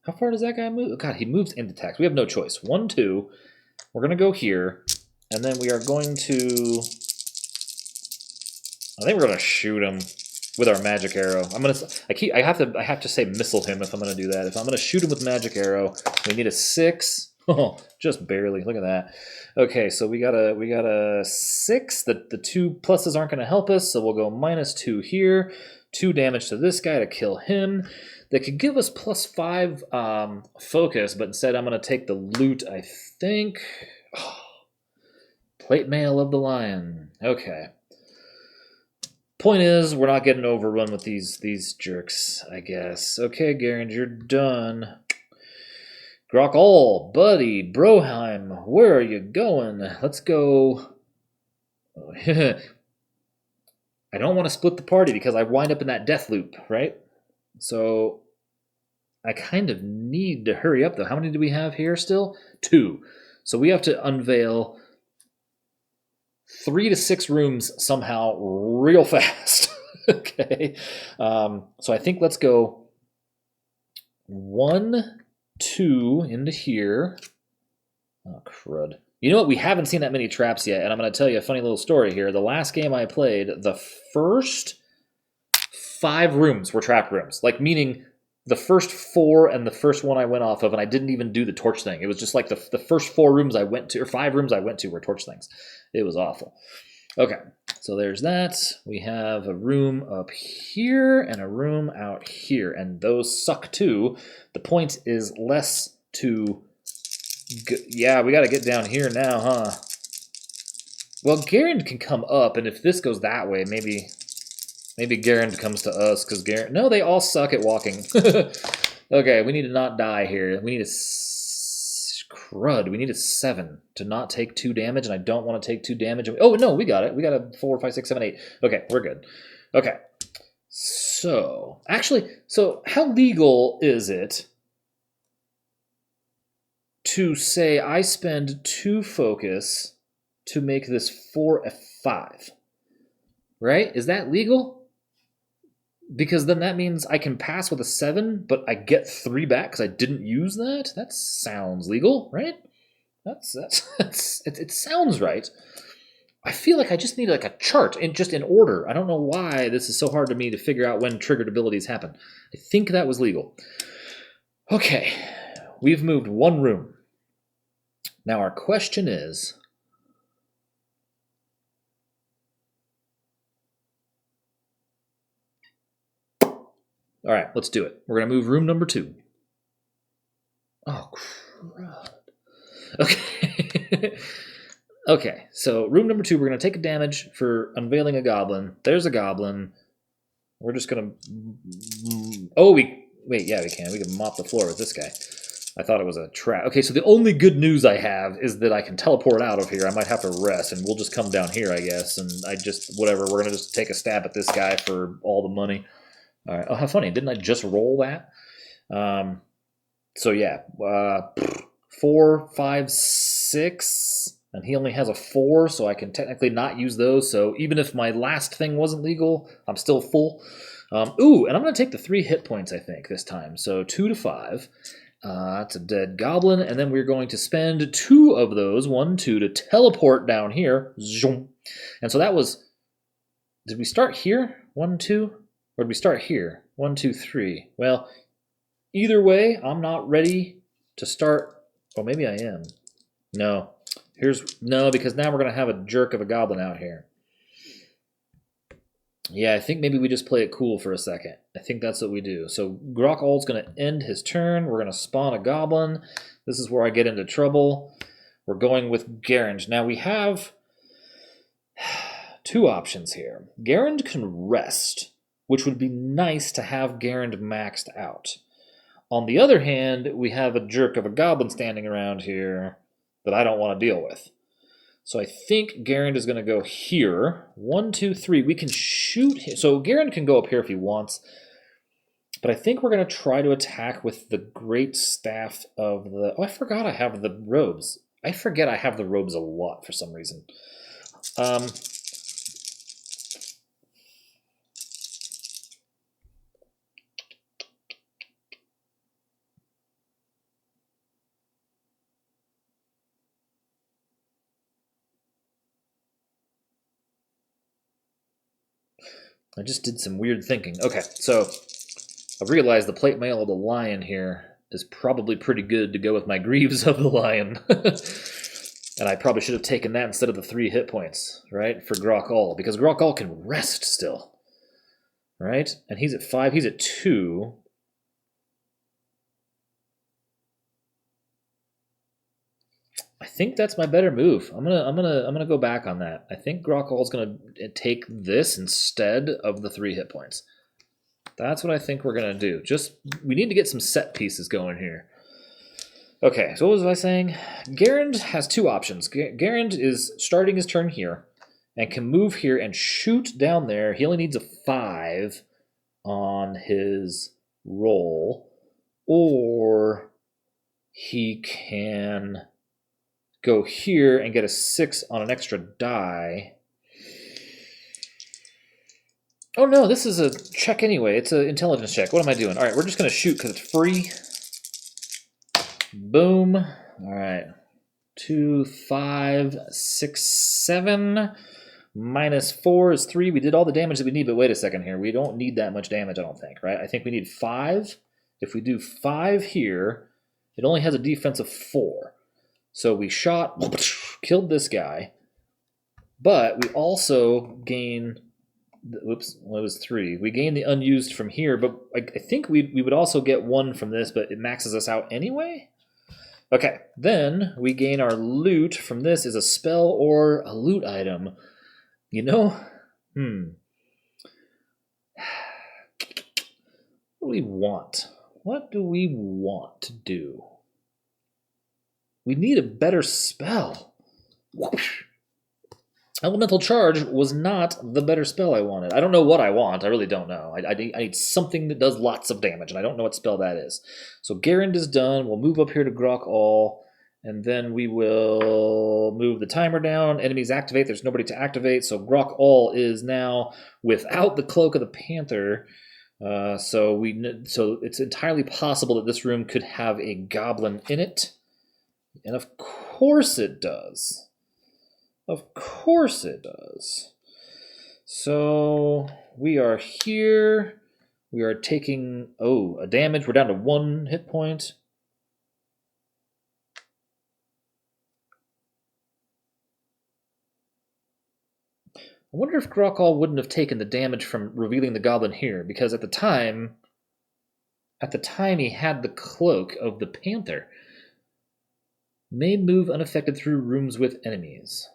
How far does that guy move? Oh, god, he moves into attacks. We have no choice. 1, 2. We're going to go here. And then we are going to... I think we're going to shoot him with our magic arrow. I have to say missile him if I'm going to do that. If I'm going to shoot him with magic arrow, we need a 6. Oh, just barely. Look at that. Okay, so we got a 6. The 2 pluses aren't going to help us, so we'll go -2 here. 2 damage to this guy to kill him. That could give us +5 focus, but instead I'm going to take the loot, I think. Oh, plate mail of the lion. Okay. Point is, we're not getting overrun with these jerks, I guess. Okay, Gerrund, you're done. Grok'Ull, buddy, Broheim, where are you going? Let's go... I don't want to split the party because I wind up in that death loop, right? So I kind of need to hurry up, though. How many do we have here still? 2. So we have to unveil 3 to 6 rooms somehow real fast. Okay. So I think let's go 1, 2 into here. Oh, crud. You know what? We haven't seen that many traps yet, and I'm going to tell you a funny little story here. The last game I played, the first 5 rooms were trap rooms. Like, meaning the first 4 and the first one I went off of, and I didn't even do the torch thing. It was just like the first 4 rooms I went to, or 5 rooms I went to were torch things. It was awful. Okay, so there's that. We have a room up here and a room out here, and those suck too. The point is less to... Yeah, we got to get down here now, huh? Well, Gerrund can come up, and if this goes that way, maybe Gerrund comes to us, because Gerrund... No, they all suck at walking. Okay, we need to not die here. We need a... Crud, we need a 7 to not take 2 damage, and I don't want to take 2 damage. Oh, no, we got it. We got a 4, 5, 6, 7, 8. Okay, we're good. Okay. So, actually, how legal is it to say I spend 2 focus to make this 4 a 5? Right? Is that legal? Because then that means I can pass with a 7, but I get 3 back because I didn't use that? That sounds legal, right? It sounds right. I feel like I just need like a chart just in order. I don't know why this is so hard to me to figure out when triggered abilities happen. I think that was legal. Okay, we've moved 1 room. Now our question is... All right, let's do it. We're going to move room number 2. Oh, crud. Okay. Okay, so room number 2, we're going to take a damage for unveiling a goblin. There's a goblin. We're just going to... Oh, wait, yeah, we can. We can mop the floor with this guy. I thought it was a trap. Okay, so the only good news I have is that I can teleport out of here. I might have to rest, and we'll just come down here, I guess. And whatever, we're going to just take a stab at this guy for all the money. All right. Oh, how funny. Didn't I just roll that? So, yeah. 4, 5, 6. And he only has a 4, so I can technically not use those. So even if my last thing wasn't legal, I'm still full. Ooh, and I'm going to take the 3 hit points, I think, this time. So 2 to 5. That's a dead goblin. And then we're going to spend 2 of those, 1, 2, to teleport down here. Zoom. And so that was... Did we start here? 1, 2? Or did we start here? 1, 2, 3. Well, either way, I'm not ready to start... Well, maybe I am. No. No, because now we're going to have a jerk of a goblin out here. Yeah, I think maybe we just play it cool for a second. I think that's what we do. So Grok'Ull's going to end his turn. We're going to spawn a goblin. This is where I get into trouble. We're going with Gerrund. Now we have 2 options here. Gerrund can rest, which would be nice to have Gerrund maxed out. On the other hand, we have a jerk of a goblin standing around here that I don't want to deal with. So I think Gerrund is going to go here. 1, 2, 3. We can shoot him. So Gerrund can go up here if he wants. But I think we're going to try to attack with the great staff of the... Oh, I forgot I have the robes. I forget I have the robes a lot for some reason. I just did some weird thinking. Okay, so I've realized the plate mail of the lion here is probably pretty good to go with my greaves of the lion. And I probably should have taken that instead of the 3 hit points, right? For Grok'Ull, because Grok'Ull can rest still. Right? And he's at 5, he's at 2. I think that's my better move. I'm gonna go back on that. I think Grok'Ull's gonna take this instead of the 3 hit points. That's what I think we're gonna do. We need to get some set pieces going here. Okay, so what was I saying? Gerrund has 2 options. Gerrund is starting his turn here and can move here and shoot down there. He only needs a 5 on his roll, or he can go here and get a 6 on an extra die. Oh no, this is a check anyway. It's an intelligence check. What am I doing? All right, we're just going to shoot because it's free. Boom. All right. 2, 5, 6, 7. Minus 4 is 3. We did all the damage that we need, but wait a second here. We don't need that much damage, I don't think, right? I think we need 5. If we do 5 here, it only has a defense of 4. So we shot, killed this guy, but we also gain, oops, well, it was 3. We gain the unused from here, but I think we would also get 1 from this, but it maxes us out anyway? Okay, then we gain our loot from this is a spell or a loot item. You know, what do we want? What do we want to do? We need a better spell. Whoosh. Elemental Charge was not the better spell I wanted. I don't know what I want. I really don't know. I need something that does lots of damage, and I don't know what spell that is. So Gerrund is done. We'll move up here to Grok'Ull, and then we will move the timer down. Enemies activate. There's nobody to activate, so Grok'Ull is now without the Cloak of the Panther. So it's entirely possible that this room could have a goblin in it. And of course it does. Of course it does. So we are here. We are taking, a damage. We're down to 1 hit point. I wonder if Grok'Ull wouldn't have taken the damage from revealing the goblin here, because at the time, at the time he had the cloak of the panther. May move unaffected through rooms with enemies.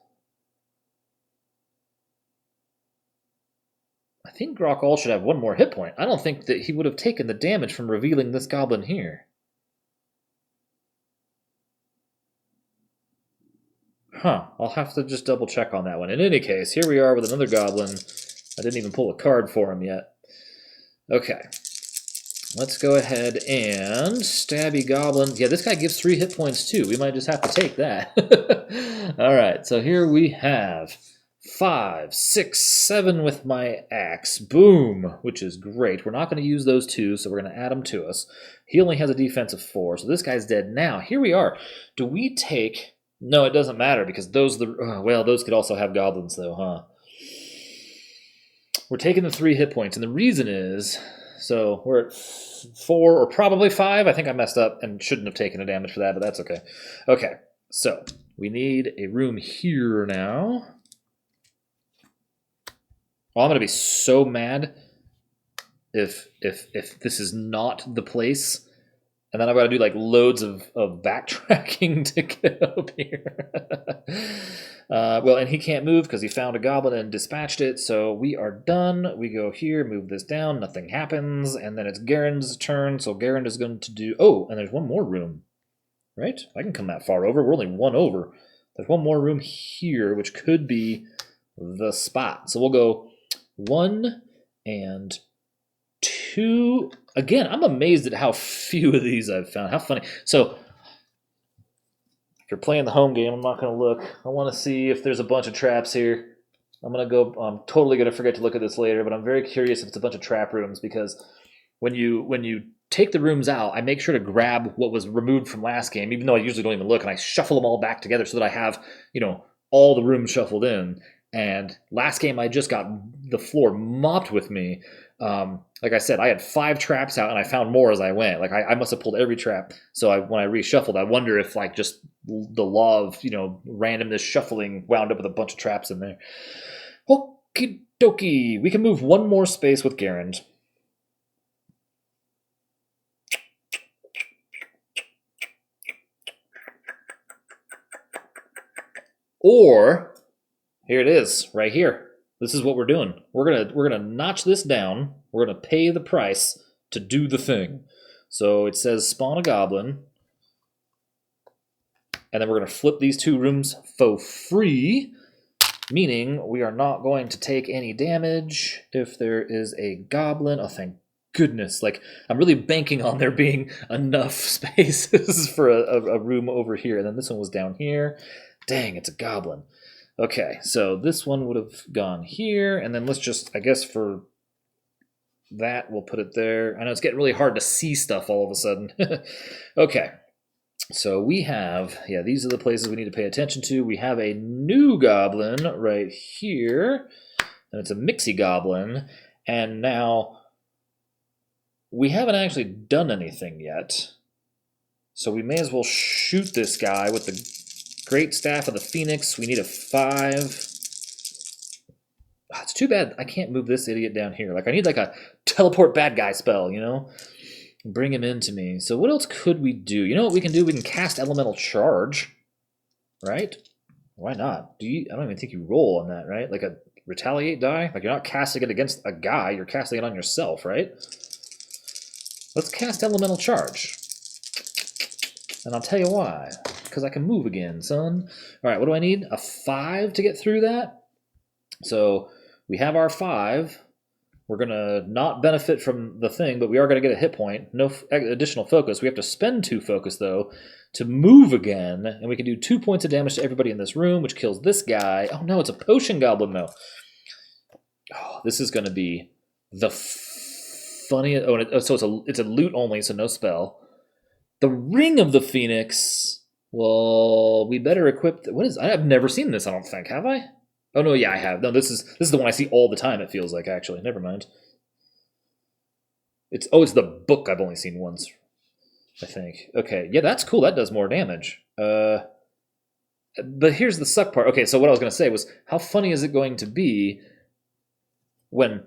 I think Grok'Ull should have one more hit point. I don't think that he would have taken the damage from revealing this goblin here. Huh, I'll have to just double check on that one. In any case, here we are with another goblin. I didn't even pull a card for him yet. Okay. Let's go ahead and stabby goblin. Yeah, this guy gives 3 hit points too. We might just have to take that. Alright, so here we have 5, 6, 7 with my axe. Boom, which is great. We're not going to use those 2, so we're going to add them to us. He only has a defense of 4, so this guy's dead now. Here we are. Do we take... No, it doesn't matter because those could also have goblins though, huh? We're taking the 3 hit points, and the reason is, so we're at 4 or probably 5. I think I messed up and shouldn't have taken a damage for that, but that's okay. Okay, so we need a room here now. Oh, I'm gonna be so mad if this is not the place. And then I've got to do like loads of backtracking to get up here. Well, and he can't move because he found a goblin and dispatched it. So we are done. We go here, move this down. Nothing happens. And then it's Gerrund's turn. So Gerrund is going to do... Oh, and there's one more room. Right? I can come that far over. We're only 1 over. There's one more room here, which could be the spot. So we'll go 1 and 2... Again, I'm amazed at how few of these I've found. How funny. So, if you're playing the home game, I'm not going to look. I want to see if there's a bunch of traps here. I'm totally going to forget to look at this later, but I'm very curious if it's a bunch of trap rooms, because when you take the rooms out, I make sure to grab what was removed from last game, even though I usually don't even look, and I shuffle them all back together so that I have, all the rooms shuffled in. And last game, I just got the floor mopped with me. Like I said, I had 5 traps out, and I found more as I went. Like I must have pulled every trap. So when I reshuffled, I wonder if like just the law of randomness shuffling wound up with a bunch of traps in there. Okie dokie. We can move 1 more space with Gerrund. Or here it is, right here. This is what we're doing. We're gonna notch this down. We're gonna pay the price to do the thing. So it says spawn a goblin, and then we're gonna flip these 2 rooms for free, meaning we are not going to take any damage if there is a goblin. Oh, thank goodness! Like I'm really banking on there being enough spaces for a room over here, and then this one was down here. Dang, it's a goblin. Okay, so this one would have gone here, and then let's just, I guess for that, we'll put it there. I know it's getting really hard to see stuff all of a sudden. Okay, so we have, these are the places we need to pay attention to. We have a new goblin right here, and it's a mixie goblin, and now we haven't actually done anything yet, so we may as well shoot this guy with the Great Staff of the Phoenix. We need a 5. It's too bad I can't move this idiot down here. Like I need like a teleport bad guy spell, Bring him into me. So what else could we do? You know what we can do? We can cast Elemental Charge, right? Why not? I don't even think you roll on that, right? Like a retaliate die? Like you're not casting it against a guy, you're casting it on yourself, right? Let's cast Elemental Charge. And I'll tell you why. Because I can move again, son. All right, what do I need? A 5 to get through that? So we have our 5. We're going to not benefit from the thing, but we are going to get a hit point. No additional focus. We have to spend 2 focus, though, to move again. And we can do 2 points of damage to everybody in this room, which kills this guy. Oh, no, it's a potion goblin, though. Oh, this is going to be the funniest. Oh, so it's a loot only, so no spell. The Ring of the Phoenix. Well, we better equip... I have never seen this, I don't think. Have I? Oh, no, yeah, I have. No, this is the one I see all the time, it feels like, actually. Never mind. It's the book I've only seen once, I think. Okay, yeah, that's cool. That does more damage. But here's the suck part. Okay, so what I was going to say was, how funny is it going to be when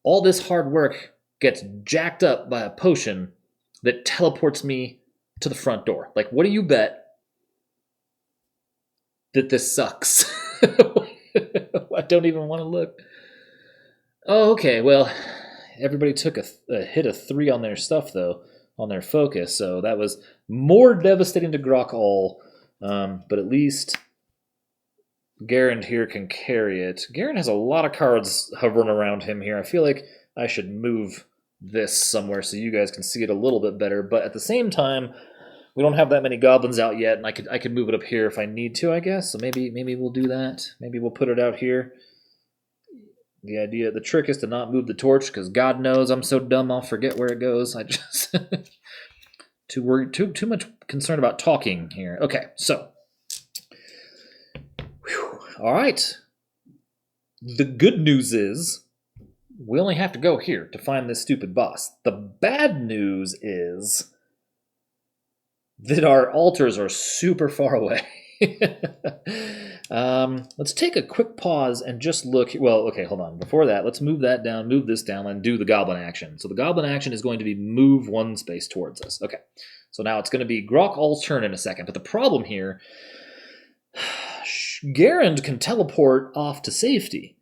all this hard work gets jacked up by a potion that teleports me to the front door. Like, what do you bet that this sucks? I don't even want to look. Oh, okay. Well, everybody took a hit of 3 on their stuff, though, on their focus. So that was more devastating to Grok'Ull. But at least Gerrund here can carry it. Gerrund has a lot of cards hovering around him here. I feel like I should move this somewhere so you guys can see it a little bit better. But at the same time, we don't have that many goblins out yet, and I could move it up here if I need to, I guess. So maybe we'll do that. Maybe we'll put it out here. The trick is to not move the torch, because God knows I'm so dumb I'll forget where it goes. I just too much concerned about talking here. Okay, so all right. The good news is we only have to go here to find this stupid boss. The bad news is that our altars are super far away. Let's take a quick pause and just look. Well, okay, hold on. Before that, let's move that down, move this down, and do the goblin action. So the goblin action is going to be move 1 space towards us. Okay, so now it's going to be Grok'Ull's turn in a second. But the problem here, Gerrund can teleport off to safety.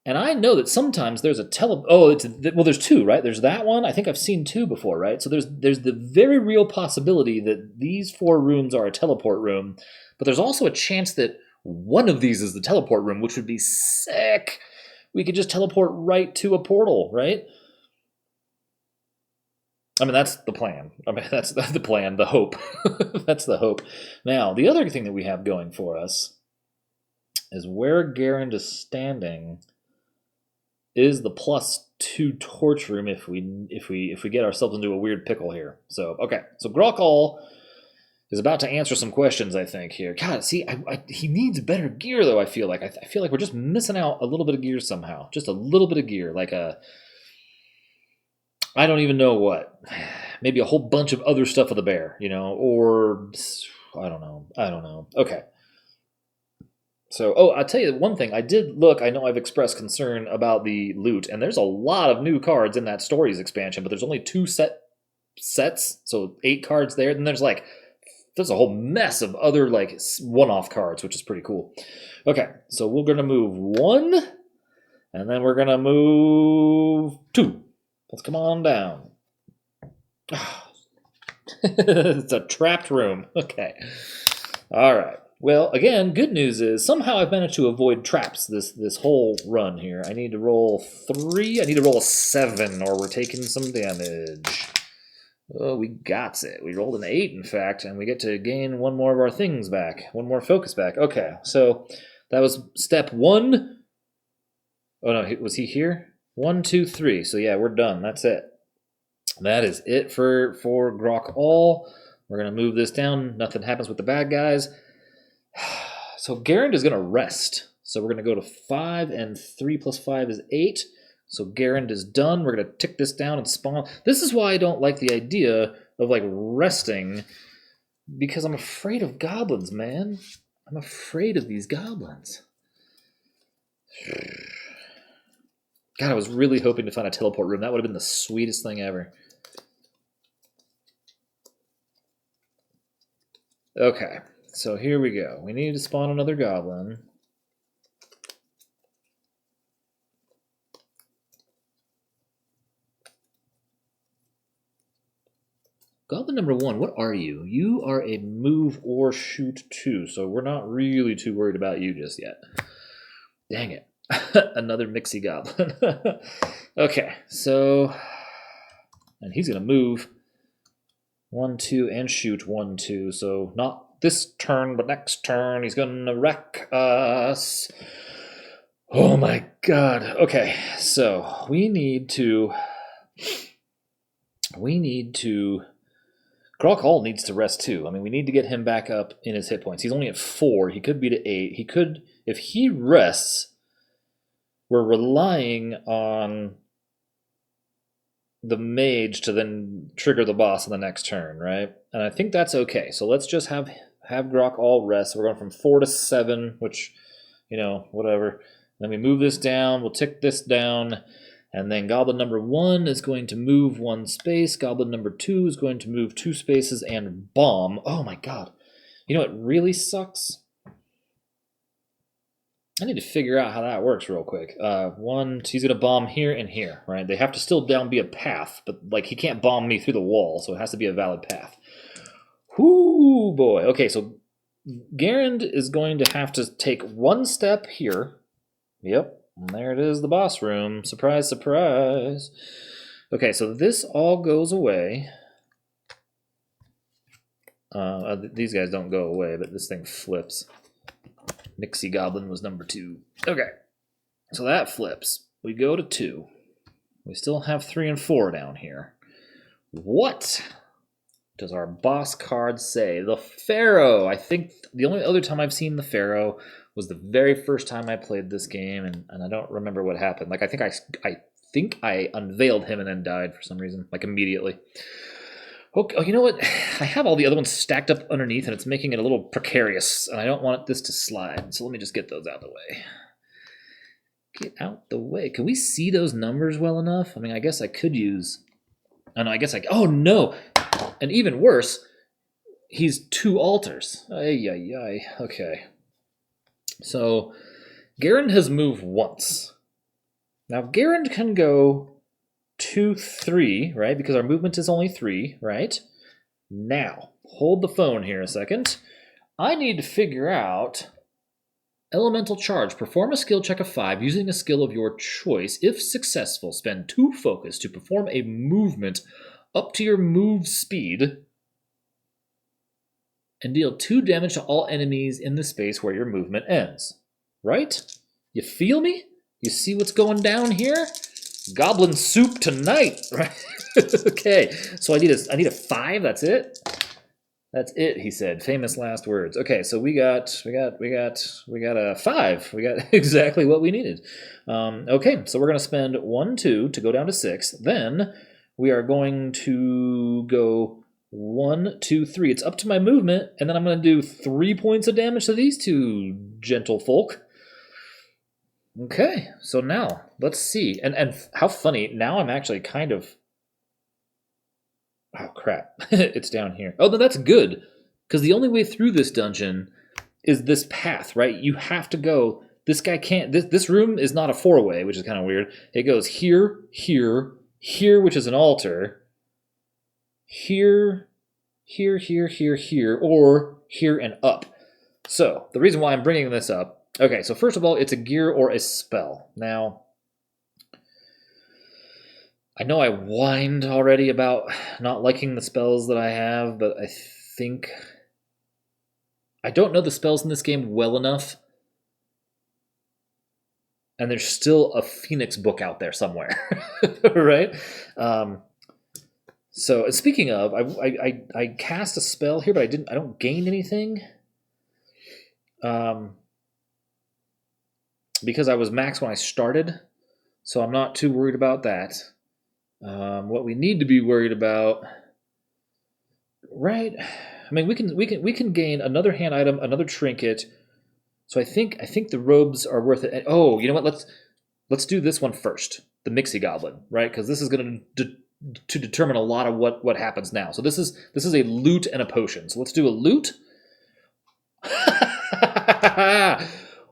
And I know that sometimes there's a there's 2, right? There's that one. I think I've seen 2 before, right? So there's the very real possibility that these 4 rooms are a teleport room, but there's also a chance that one of these is the teleport room, which would be sick. We could just teleport right to a portal, right? I mean, that's the plan. That's the plan, the hope. That's the hope. Now, the other thing that we have going for us is where Gerrund is standing is the +2 torch room if we get ourselves into a weird pickle here. So okay, so Grok'Ull is about to answer some questions, I think here. God, see, he needs better gear though. I feel like we're just missing out a little bit of gear somehow, just a little bit of gear, like I don't even know what, maybe a whole bunch of other stuff with the bear, or I don't know. Okay. So, I'll tell you one thing. I did look. I know I've expressed concern about the loot, and there's a lot of new cards in that Stories expansion, but there's only 2 sets, so 8 cards there. Then there's a whole mess of other one-off cards, which is pretty cool. Okay, so we're gonna move 1, and then we're gonna move 2. Let's come on down. It's a trapped room. Okay. All right. Well, again, good news is somehow I've managed to avoid traps this whole run here. I need to roll 3. I need to roll a 7, or we're taking some damage. Oh, we got it. We rolled an 8, in fact, and we get to gain 1 more of our things back. 1 more focus back. Okay, so that was step 1. Oh, no, was he here? 1, 2, 3. So, yeah, we're done. That's it. That is it for Grok'Ull. We're going to move this down. Nothing happens with the bad guys. So Gerrund is going to rest. So we're going to go to 5, and 3 + 5 is 8. So Gerrund is done. We're going to tick this down and spawn. This is why I don't like the idea of resting, because I'm afraid of goblins, man. I'm afraid of these goblins. God, I was really hoping to find a teleport room. That would have been the sweetest thing ever. Okay. So here we go. We need to spawn another goblin. Goblin number 1, what are you? You are a move or shoot 2, so we're not really too worried about you just yet. Dang it. Another mixy goblin. Okay, so... And he's going to move 1, 2, and shoot 1, 2, so not this turn, but next turn he's gonna wreck us. Oh my god. Okay, so we need to Grok'Ull needs to rest too. I mean, we need to get him back up in his hit points. He's only at 4. He could be to 8. He could, if he rests, we're relying on the mage to then trigger the boss on the next turn, right? And I think that's okay. So let's just have Grok'Ull rest. We're going from 4 to 7, which, whatever. Then we move this down. We'll tick this down. And then goblin number 1 is going to move 1 space. Goblin number 2 is going to move 2 spaces and bomb. Oh my god. You know what really sucks? I need to figure out how that works real quick. He's going to bomb here and here, right? They have to still down be a path, but like he can't bomb me through the wall, so it has to be a valid path. Whoo, boy. Okay, so Gerrund is going to have to take 1 step here. Yep, and there it is, the boss room. Surprise, surprise. Okay, so this all goes away. These guys don't go away, but this thing flips. Nixie Goblin was number 2. Okay, so that flips. We go to 2. We still have 3 and 4 down here. What does our boss card say? The Pharaoh. I think the only other time I've seen the Pharaoh was the very first time I played this game, and I don't remember what happened. Like I think I unveiled him and then died for some reason, like immediately. Okay, oh, you know what? I have all the other ones stacked up underneath, and it's making it a little precarious, and I don't want this to slide. So let me just get those out of the way. Get out the way. Can we see those numbers well enough? I mean, I guess I could use... Oh, no! And even worse, he's 2 altars. Ay, ay, ay. Okay. So, Gerrund has moved once. Now, Gerrund can go 2, 3, right? Because our movement is only 3, right? Now, hold the phone here a second. I need to figure out elemental charge. Perform a skill check of 5 using a skill of your choice. If successful, spend 2 focus to perform a movement up to your move speed and deal 2 damage to all enemies in the space where your movement ends. Right? You feel me? You see what's going down here? Goblin soup tonight, right? Okay, so I need a 5. That's it. That's it, he said. Famous last words. Okay, so we got a 5. We got exactly what we needed. Okay, so we're gonna spend 1, 2 to go down to 6. Then we are going to go 1, 2, 3. It's up to my movement, and then I'm gonna do 3 points of damage to these 2 gentle folk. Okay, so now let's see. And how funny, now I'm actually kind of... Oh, crap. It's down here. Oh, no, that's good. Because the only way through this dungeon is this path, right? You have to go... This guy can't... This room is not a 4-way, which is kind of weird. It goes here, here, here, which is an altar. Here, here, here, here, here, or here and up. So, the reason why I'm bringing this up... Okay, so first of all, it's a gear or a spell. Now, I know I whined already about not liking the spells that I have, but I think... I don't know the spells in this game well enough. And there's still a Phoenix book out there somewhere, right? So, speaking of, I cast a spell here, but I don't gain anything. Because I was max when I started, so I'm not too worried about that. What we need to be worried about, right? I mean, we can gain another hand item, another trinket. So I think the robes are worth it. Oh, you know what? Let's do this one first, the Mixie Goblin, right? Because this is going to determine a lot of what happens now. So this is a loot and a potion. So let's do a loot.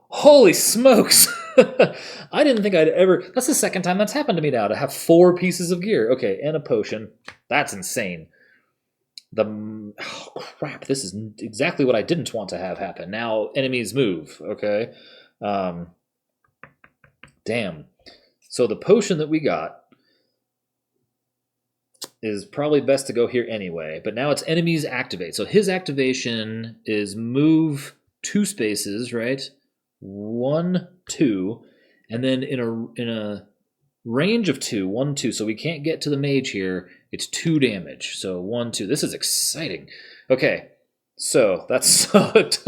Holy smokes! I didn't think I'd ever... That's the second time that's happened to me now, to have 4 pieces of gear. Okay, and a potion. That's insane. Oh, crap, this is exactly what I didn't want to have happen. Now enemies move, okay? Damn. So the potion that we got is probably best to go here anyway, but now it's enemies activate. So his activation is move 2 spaces, right? 1, 2, and then in a range of 2, 1, 2. So we can't get to the mage here. It's 2 damage. So 1, 2. This is exciting. Okay, so that sucked.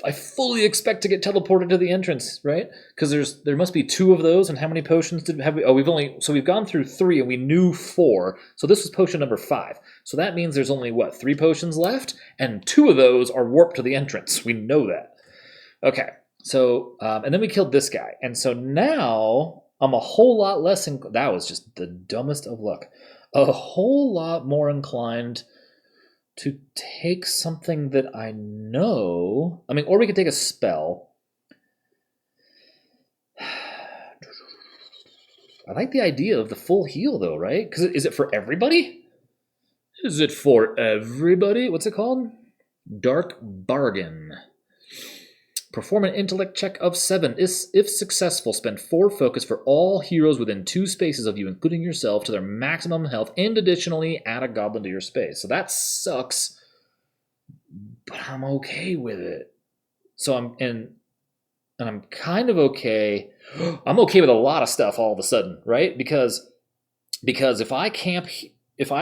I fully expect to get teleported to the entrance, right? Because there must be 2 of those. And how many potions have we? Oh, we've gone through 3 and we knew 4. So this was potion number 5. So that means there's only 3 potions left, and 2 of those are warped to the entrance. We know that. Okay, so, and then we killed this guy. And so now I'm a whole lot less. That was just the dumbest of luck. A whole lot more inclined to take something that I know. I mean, or we could take a spell. I like the idea of the full heal, though, right? Because is it for everybody? Is it for everybody? What's it called? Dark Bargain. Perform an intellect check of 7. If successful, spend 4 focus for all heroes within 2 spaces of you, including yourself, to their maximum health, and additionally add a goblin to your space. So that sucks, but I'm okay with it. So I'm kind of okay. I'm okay with a lot of stuff all of a sudden, right? Because if I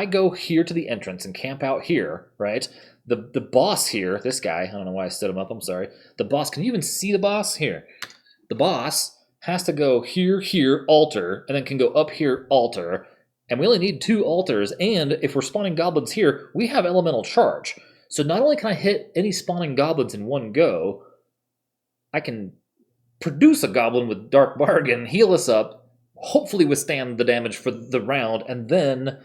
go here to the entrance and camp out here, right? The boss here, this guy, I don't know why I stood him up, I'm sorry. The boss, can you even see the boss? Here. The boss has to go here, altar, and then can go up here, altar. And we only need 2 altars, and if we're spawning goblins here, we have elemental charge. So not only can I hit any spawning goblins in one go, I can produce a goblin with Dark Bargain, heal us up, hopefully withstand the damage for the round, and then,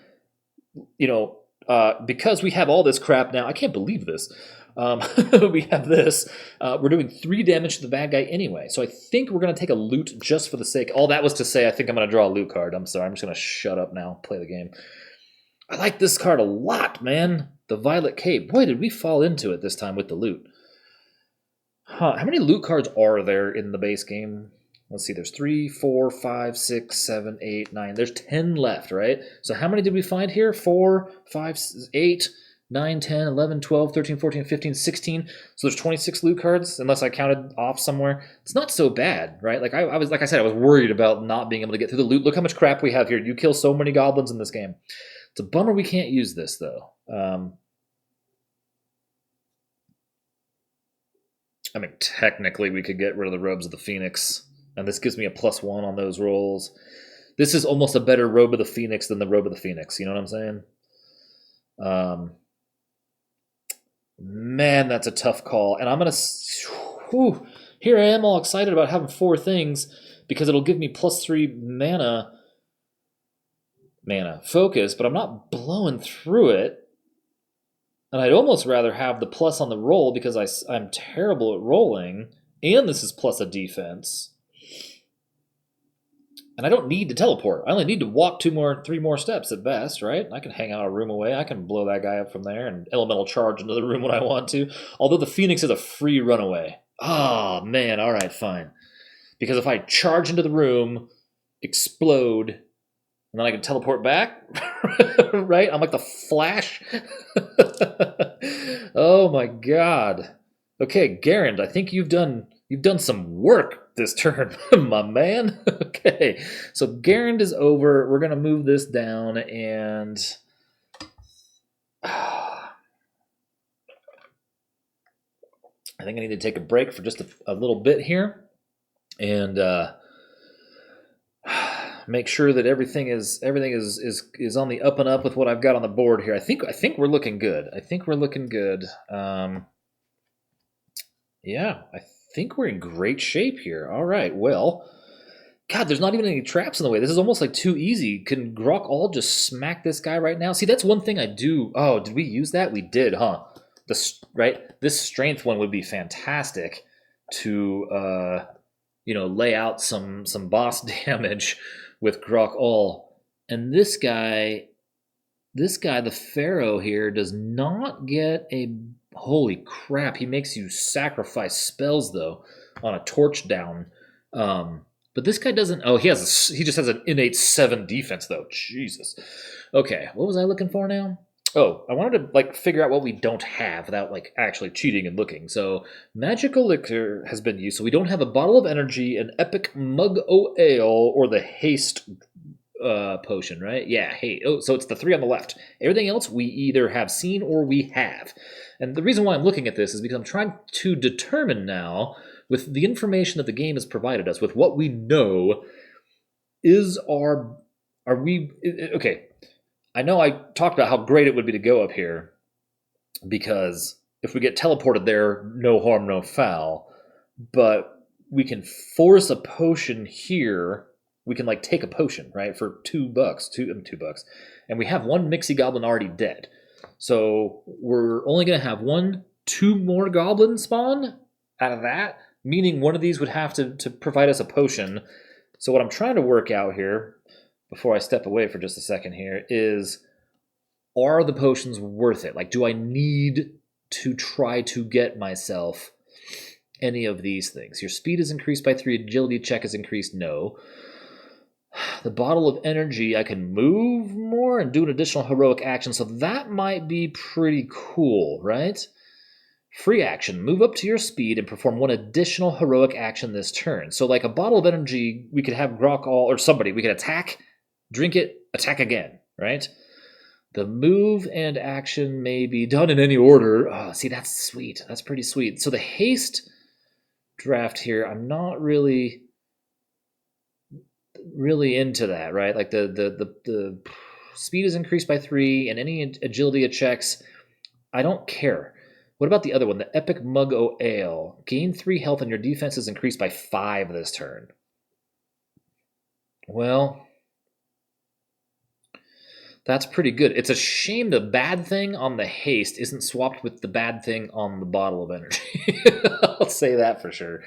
because we have all this crap now, I can't believe this. We have this. We're doing 3 damage to the bad guy anyway. So I think we're going to take a loot just for the sake. All that was to say, I think I'm going to draw a loot card. I'm sorry. I'm just going to shut up now, play the game. I like this card a lot, man. The Violet Cape. Boy, did we fall into it this time with the loot. Huh. How many loot cards are there in the base game? Let's see, there's 3, 4, 5, 6, 7, 8, 9. There's 10 left, right? So how many did we find here? 4, 5, 8, 9, 10, 11, 12, 13, 14, 15, 16. So there's 26 loot cards, unless I counted off somewhere. It's not so bad, right? Like I was, like I said, I was worried about not being able to get through the loot. Look how much crap we have here. You kill so many goblins in this game. It's a bummer we can't use this, though. I mean, technically we could get rid of the Robes of the Phoenix. And this gives me a +1 on those rolls. This is almost a better Robe of the Phoenix than the Robe of the Phoenix. You know what I'm saying? Man, that's a tough call. And I'm going to... Here I am all excited about having 4 things because it'll give me +3 mana focus, but I'm not blowing through it. And I'd almost rather have the plus on the roll because I'm terrible at rolling. And this is plus a defense. And I don't need to teleport. I only need to walk 3 more steps at best, right? I can hang out a room away. I can blow that guy up from there and elemental charge into the room when I want to. Although the Phoenix is a free runaway. Oh, man. All right, fine. Because if I charge into the room, explode, and then I can teleport back, right? I'm like the Flash. Oh, my God. Okay, Gerrund, I think you've done some work this turn, my man. Okay, so Gerrund is over. We're going to move this down, and I think I need to take a break for just a little bit here and make sure that everything is on the up and up with what I've got on the board here. I think we're looking good. Yeah, I think we're in great shape here. All right, well, God, there's not even any traps in the way. This is almost like too easy. Can Grok'Ull just smack this guy right now? See, that's one thing I do. Oh, did we use that? We did, huh? This strength one would be fantastic to, lay out some boss damage with Grok'Ull. And this guy, the Pharaoh here, does not get a... Holy crap, he makes you sacrifice spells, though, on a torch down. But this guy doesn't... Oh, he just has an innate 7 defense, though. Jesus. Okay, what was I looking for now? Oh, I wanted to figure out what we don't have without actually cheating and looking. So magical elixir has been used. So we don't have a bottle of energy, an epic mug o' ale, or the haste potion, right? Yeah, hey. Oh, so it's the 3 on the left. Everything else we either have seen or we have. And the reason why I'm looking at this is because I'm trying to determine now, with the information that the game has provided us, with what we know, are we... Okay, I know I talked about how great it would be to go up here, because if we get teleported there, no harm, no foul. But we can force a potion here we can like take a potion, right, for $2, $2, and we have one Mixie Goblin already dead. So we're only going to have 2 more goblins spawn out of that, meaning one of these would have to provide us a potion. So what I'm trying to work out here, before I step away for just a second here, is are the potions worth it? Like, do I need to try to get myself any of these things? Your speed is increased by 3, agility check is increased, no. The bottle of energy, I can move more and do an additional heroic action, so that might be pretty cool, right? Free action, move up to your speed and perform 1 additional heroic action this turn. So like a bottle of energy, we could have Grok'Ull, or somebody, we could attack, drink it, attack again, right? The move and action may be done in any order. Oh, see, that's sweet. That's pretty sweet. So the haste draft here, I'm not really into that, right? Like the speed is increased by 3 and any agility checks, I don't care. What about the other one, the Epic Mug O' Ale? Gain 3 health and your defense is increased by 5 this turn. Well, that's pretty good. It's a shame the bad thing on the haste isn't swapped with the bad thing on the bottle of energy. I'll say that for sure,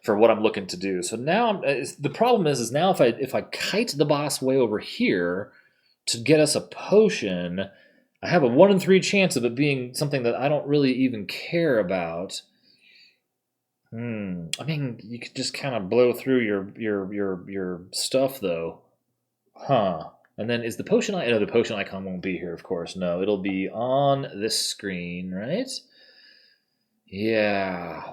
for what I'm looking to do. So now the problem is now if I kite the boss way over here to get us a potion, I have a 1 in 3 chance of it being something that I don't really even care about. I mean, you could just kind of blow through your stuff though, huh? And then is the potion icon? No, the potion icon won't be here, of course. No, it'll be on this screen, right? Yeah.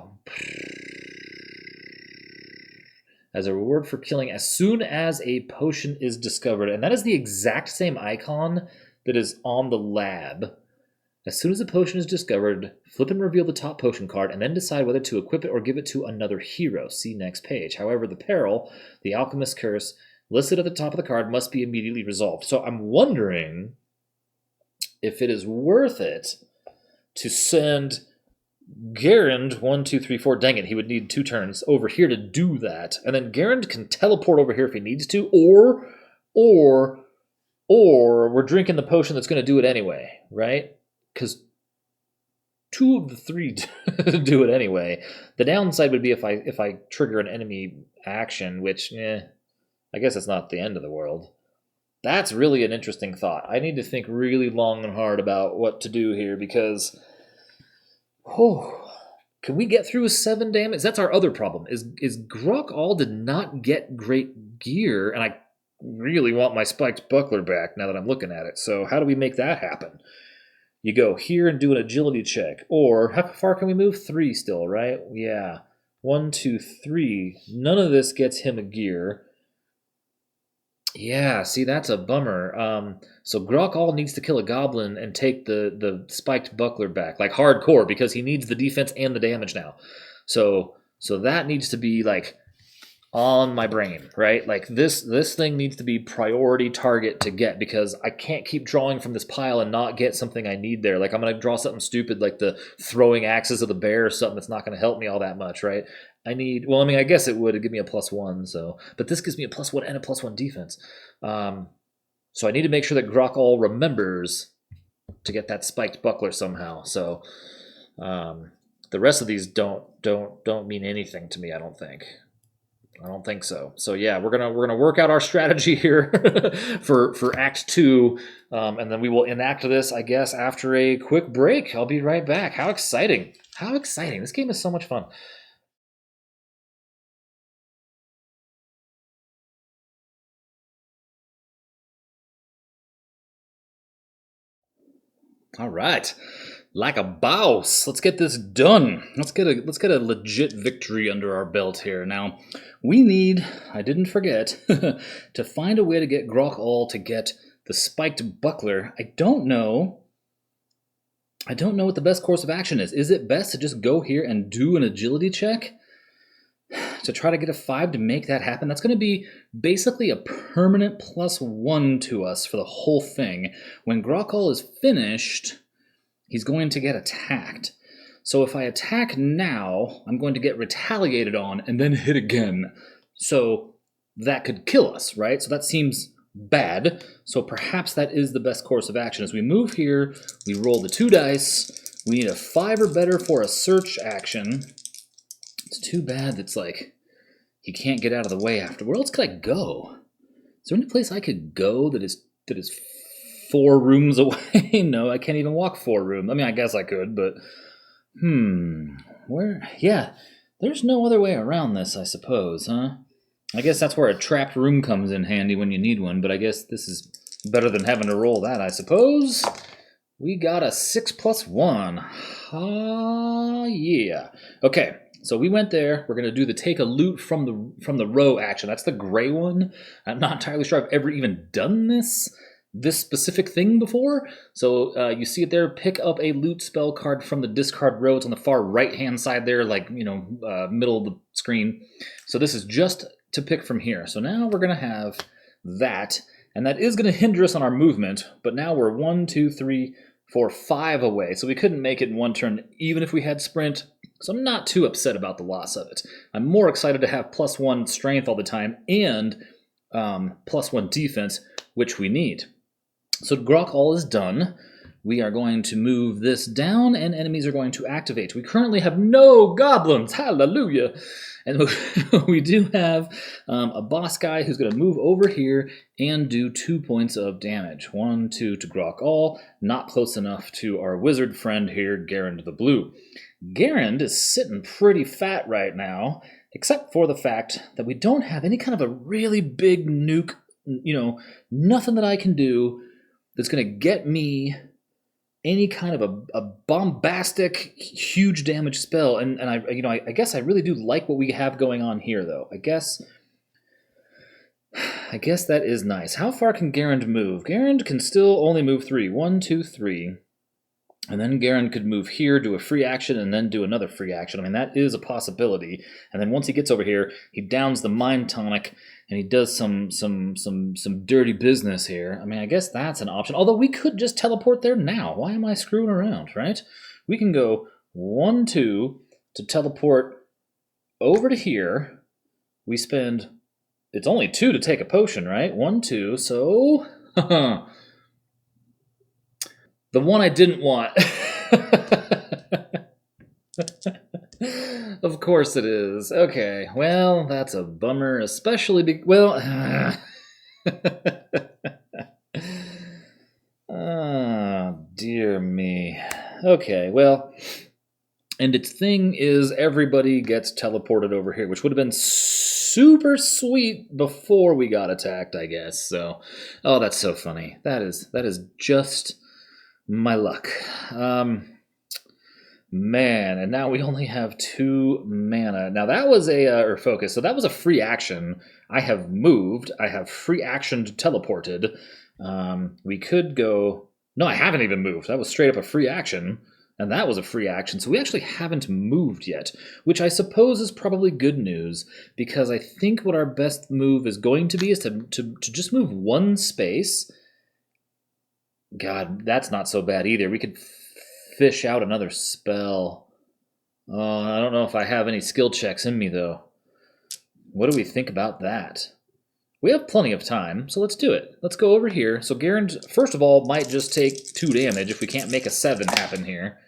As a reward for killing as soon as a potion is discovered. And that is the exact same icon that is on the lab. As soon as a potion is discovered, flip and reveal the top potion card, and then decide whether to equip it or give it to another hero. See next page. However, the peril, the alchemist's curse, listed at the top of the card must be immediately resolved. So I'm wondering if it is worth it to send Gerrund 1, 2, 3, 4. Dang it, he would need 2 turns over here to do that, and then Gerrund can teleport over here if he needs to, or we're drinking the potion that's going to do it anyway, right? Because 2 of the 3 do it anyway. The downside would be if I trigger an enemy action, which, I guess it's not the end of the world. That's really an interesting thought. I need to think really long and hard about what to do here because, can we get through a 7 damage? That's our other problem. Is Grok'Ull did not get great gear, and I really want my spiked buckler back now that I'm looking at it. So how do we make that happen? You go here and do an agility check, or how far can we move? 3 still, right? Yeah, 1, 2, 3. None of this gets him a gear. Yeah, see, that's a bummer. So Grok'Ull needs to kill a goblin and take the spiked buckler back, like hardcore, because he needs the defense and the damage now. So that needs to be like on my brain, right? Like this thing needs to be priority target to get because I can't keep drawing from this pile and not get something I need there. Like I'm gonna draw something stupid like the throwing axes of the bear or something that's not gonna help me all that much, right? I guess it would give me a +1, so but this gives me a +1 and a +1 defense. So I need to make sure that Grok'Ull remembers to get that spiked buckler somehow. So the rest of these don't mean anything to me, I don't think. I don't think so. So yeah, we're gonna work out our strategy here for Act 2, and then we will enact this, I guess, after a quick break. I'll be right back. How exciting! How exciting! This game is so much fun. All right, like a boss. Let's get this done. Let's get a legit victory under our belt here. Now, we need, I didn't forget, to find a way to get Grok'Ull to get the spiked buckler. I don't know what the best course of action is. Is it best to just go here and do an agility check to try to get a 5 to make that happen? That's going to be basically a permanent +1 to us for the whole thing. When Grok'Ull is finished, he's going to get attacked. So if I attack now, I'm going to get retaliated on and then hit again. So that could kill us, right? So that seems bad. So perhaps that is the best course of action. As we move here, we roll the 2 dice. We need a 5 or better for a search action. It's too bad that's like, you can't get out of the way after. Where else could I go? Is there any place I could go that is 4 rooms away? No, I can't even walk 4 rooms. I mean, I guess I could, but where? Yeah, there's no other way around this, I suppose, huh? I guess that's where a trapped room comes in handy when you need one, but I guess this is better than having to roll that, I suppose. We got a 6 plus 1. Yeah. Okay. So we went there. We're going to do the take a loot from the row action. That's the gray one. I'm not entirely sure I've ever even done this specific thing before. So you see it there. Pick up a loot spell card from the discard row. It's on the far right-hand side there, like, middle of the screen. So this is just to pick from here. So now we're going to have that. And that is going to hinder us on our movement. But now we're 1, 2, 3, 4, 5 away. So we couldn't make it in one turn, even if we had sprint. So I'm not too upset about the loss of it. I'm more excited to have +1 strength all the time and +1 defense, which we need. So Grok'Ull is done. We are going to move this down, and enemies are going to activate. We currently have no goblins. Hallelujah. And we do have a boss guy who's going to move over here and do 2 points of damage. 1, 2 to Grok'Ull. Not close enough to our wizard friend here, Gerrund the Blue. Gerrund is sitting pretty fat right now, except for the fact that we don't have any kind of a really big nuke, nothing that I can do that's going to get me any kind of a bombastic, huge damage spell. And I guess I really do like what we have going on here, though. I guess that is nice. How far can Gerrund move? Gerrund can still only move 3. 1, 2, 3. And then Gerrund could move here, do a free action, and then do another free action. I mean, that is a possibility. And then once he gets over here, he downs the Mind Tonic, and he does some dirty business here. I mean, I guess that's an option. Although we could just teleport there now. Why am I screwing around, right? We can go 1, 2 to teleport over to here. We spend... It's only 2 to take a potion, right? 1, 2, so... The one I didn't want. Of course it is. Okay, well, that's a bummer, especially oh, dear me. Okay, well, and its thing is everybody gets teleported over here, which would have been super sweet before we got attacked, I guess. So, oh, that's so funny. That is just... my luck. Man, and now we only have 2 mana. Now that was or focus, so that was a free action. I have moved. I have free actioned teleported. We could go... No, I haven't even moved. That was straight up a free action, and that was a free action. So we actually haven't moved yet, which I suppose is probably good news, because I think what our best move is going to be is to just move 1 space. God, that's not so bad either. We could fish out another spell. I don't know if I have any skill checks in me, though. What do we think about that? We have plenty of time, so let's do it. Let's go over here. So Gerrund, first of all, might just take 2 damage if we can't make a 7 happen here.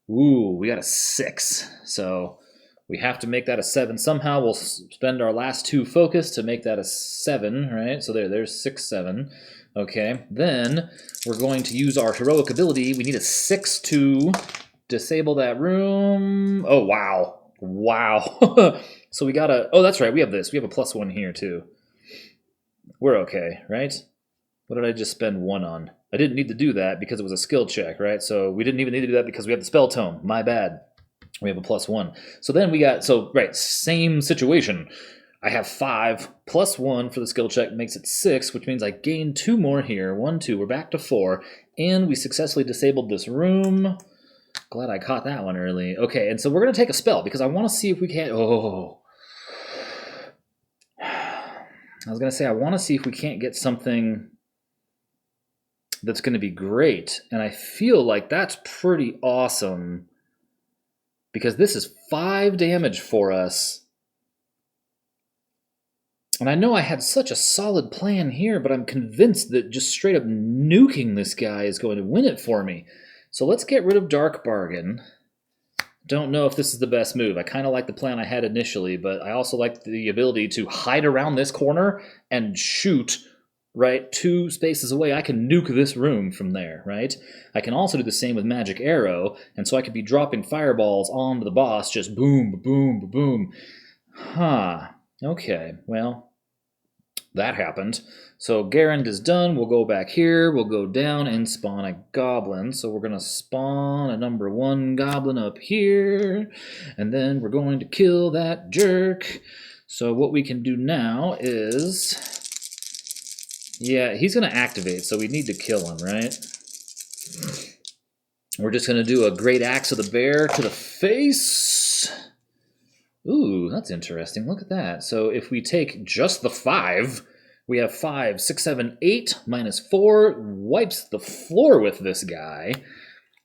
Ooh, we got a 6. So we have to make that a 7 somehow. We'll spend our last 2 focus to make that a 7, right? So there's 6, 7. Okay, then we're going to use our heroic ability. We need a 6 to disable that room. Oh, wow. Wow. So we got a... Oh, that's right. We have this. We have a +1 here, too. We're okay, right? What did I just spend 1 on? I didn't need to do that because it was a skill check, right? So we didn't even need to do that because we have the spell tome. My bad. We have a +1. So then we got... So, right, same situation. I have 5 plus 1 for the skill check makes it 6, which means I gain 2 more here. 1, 2, we're back to 4. And we successfully disabled this room. Glad I caught that one early. Okay, and so we're going to take a spell because I want to see if we can't... Oh. I was going to say, I want to see if we can't get something that's going to be great. And I feel like that's pretty awesome because this is 5 damage for us. And I know I had such a solid plan here, but I'm convinced that just straight up nuking this guy is going to win it for me. So let's get rid of Dark Bargain. Don't know if this is the best move. I kind of like the plan I had initially, but I also like the ability to hide around this corner and shoot, right, 2 spaces away. I can nuke this room from there, right? I can also do the same with Magic Arrow, and so I could be dropping fireballs onto the boss, just boom, boom, boom. Huh. Okay, well, that happened. So Gerrund is done. We'll go back here. We'll go down and spawn a goblin. So we're going to spawn a number 1 goblin up here. And then we're going to kill that jerk. So what we can do now is... Yeah, he's going to activate, so we need to kill him, right? We're just going to do a Great Axe of the Bear to the face. Ooh, that's interesting. Look at that. So if we take just the 5, we have 5, 6, 7, 8 minus 4 wipes the floor with this guy.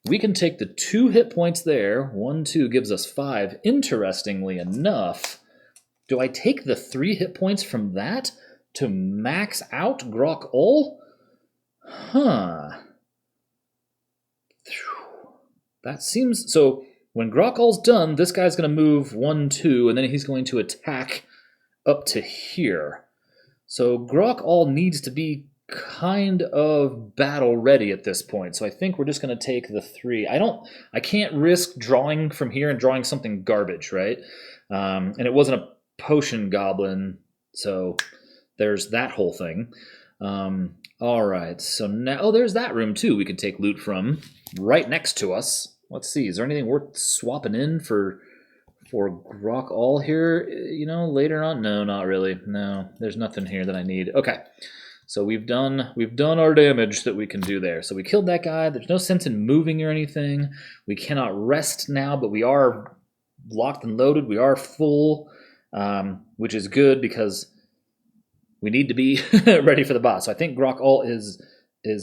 We can take the 2 hit points there. 1, 2 gives us 5. Interestingly enough, do I take the 3 hit points from that to max out Grok'Ull? Huh. That seems... So when Grok'Ull's done, this guy's going to move 1, 2, and then he's going to attack up to here. So Grok'Ull needs to be kind of battle ready at this point. So I think we're just going to take the 3. I can't risk drawing from here and drawing something garbage, right? And it wasn't a potion goblin, so there's that whole thing. All right, so now, oh, there's that room too we could take loot from right next to us. Let's see, is there anything worth swapping in for Grok'Ull here, you know, later on? No, not really. No, there's nothing here that I need. Okay, so we've done our damage that we can do there. So we killed that guy. There's no sense in moving or anything. We cannot rest now, but we are locked and loaded. We are full, which is good because we need to be ready for the boss. So I think Grok'Ull is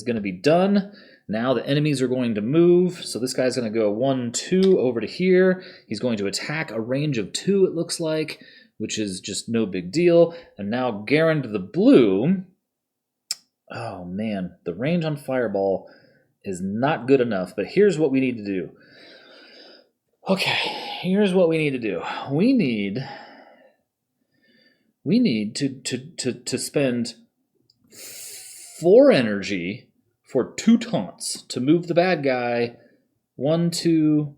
going to be done. Now the enemies are going to move. So this guy's going to go 1, 2 over to here. He's going to attack a range of 2, it looks like, which is just no big deal. And now Gerrund the blue. Oh man, the range on Fireball is not good enough. But here's what we need to do. Okay, here's what we need to do. We need to spend 4 energy for 2 taunts to move the bad guy 1, 2,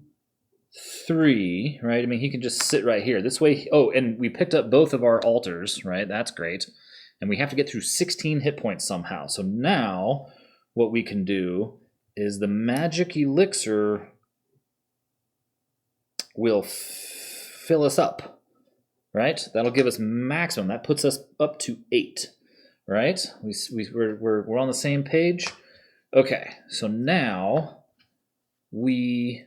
3, right? I mean, he can just sit right here. This way, oh, and we picked up both of our altars, right? That's great. And we have to get through 16 hit points somehow. So now what we can do is the magic elixir will fill us up, right? That'll give us maximum. That puts us up to 8, right? We're on the same page. Okay, so now we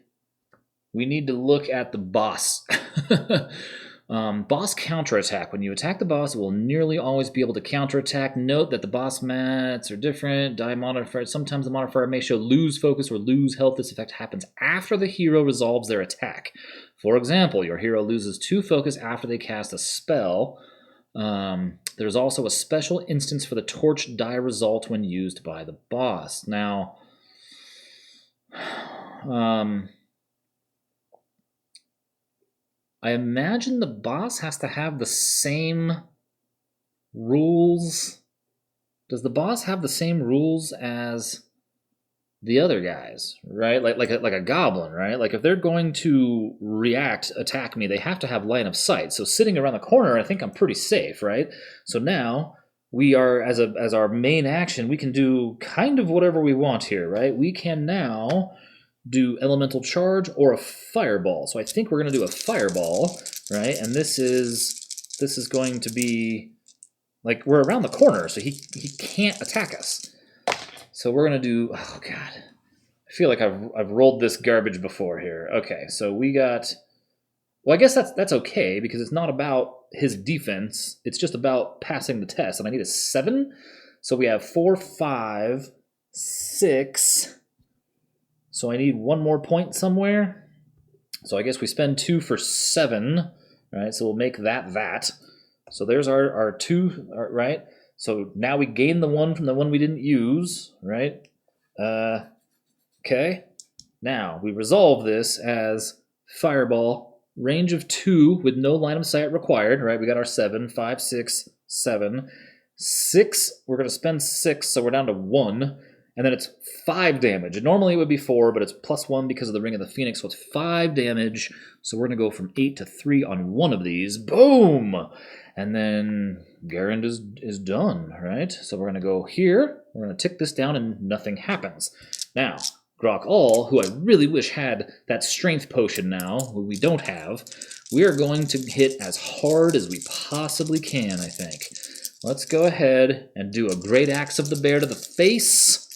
need to look at the boss. Boss counterattack. When you attack the boss, it will nearly always be able to counterattack. Note that the boss mats are different. Die modifier. Sometimes the modifier may show lose focus or lose health. This effect happens after the hero resolves their attack. For example, your hero loses 2 focus after they cast a spell. There's also a special instance for the torch die result when used by the boss. Now, I imagine the boss has to have the same rules. Does the boss have the same rules as the other guys, right? Like a goblin, right? Like if they're going to attack me, they have to have line of sight. So sitting around the corner, I think I'm pretty safe, right? So now we are, as our main action, we can do kind of whatever we want here, right? We can now do elemental charge or a fireball. So I think we're going to do a fireball, right? And this is going to be like we're around the corner, so he can't attack us. So we're going to do, oh god, I feel like I've rolled this garbage before here. Okay, so we got, well, I guess that's okay because it's not about his defense. It's just about passing the test. And I need a 7. So we have 4, 5, 6. So I need 1 more point somewhere. So I guess we spend 2 for 7. All right, so we'll make that. So there's our 2, right? So now we gain the 1 from the one we didn't use, right? Okay. Now we resolve this as fireball, range of 2 with no line of sight required, right? We got our 7, 5, 6, 7. 6, we're going to spend 6, so we're down to 1. And then it's 5 damage. Normally it would be 4, but it's +1 because of the Ring of the Phoenix, so it's 5 damage. So we're going to go from 8 to 3 on one of these. Boom! And then Gerrund is done, right? So we're going to go here. We're going to tick this down and nothing happens. Now, Grok'Ull, who I really wish had that strength potion now, who we don't have, we are going to hit as hard as we possibly can, I think. Let's go ahead and do a great axe of the bear to the face.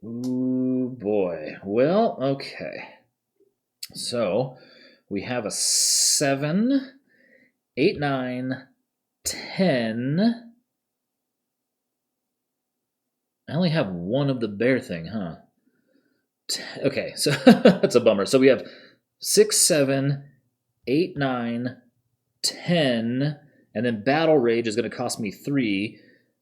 Ooh, boy. Well, okay. So, we have a 7, 8, 9, 10. I only have one of the bear thing, huh? Okay, so that's a bummer. So we have 6, 7, 8, 9, 10, and then Battle Rage is going to cost me 3.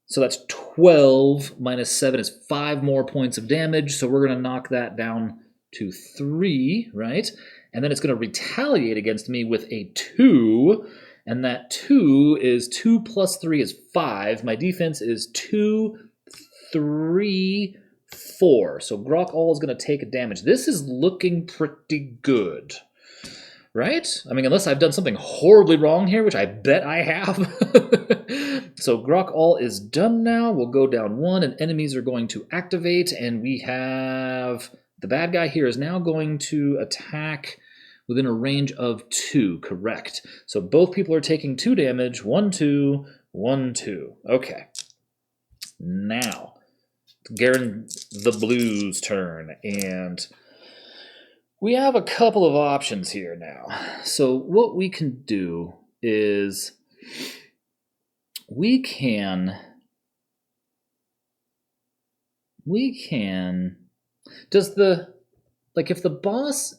So that's 12 minus 7 is 5 more points of damage. So we're going to knock that down to 3, right? And then it's going to retaliate against me with a 2. And that 2 is 2 plus 3 is 5. My defense is 2, 3, 4. So Grok'Ull is going to take a damage. This is looking pretty good. Right? I mean, unless I've done something horribly wrong here, which I bet I have. So Grok'Ull is done now. We'll go down 1, and enemies are going to activate, and we have... The bad guy here is now going to attack within a range of 2, correct. So both people are taking 2 damage. 1, 2, 1, 2. Okay. Now, Gerrund the Blue's turn, and... we have a couple of options here now. So what we can do is we can does the, like, if the boss,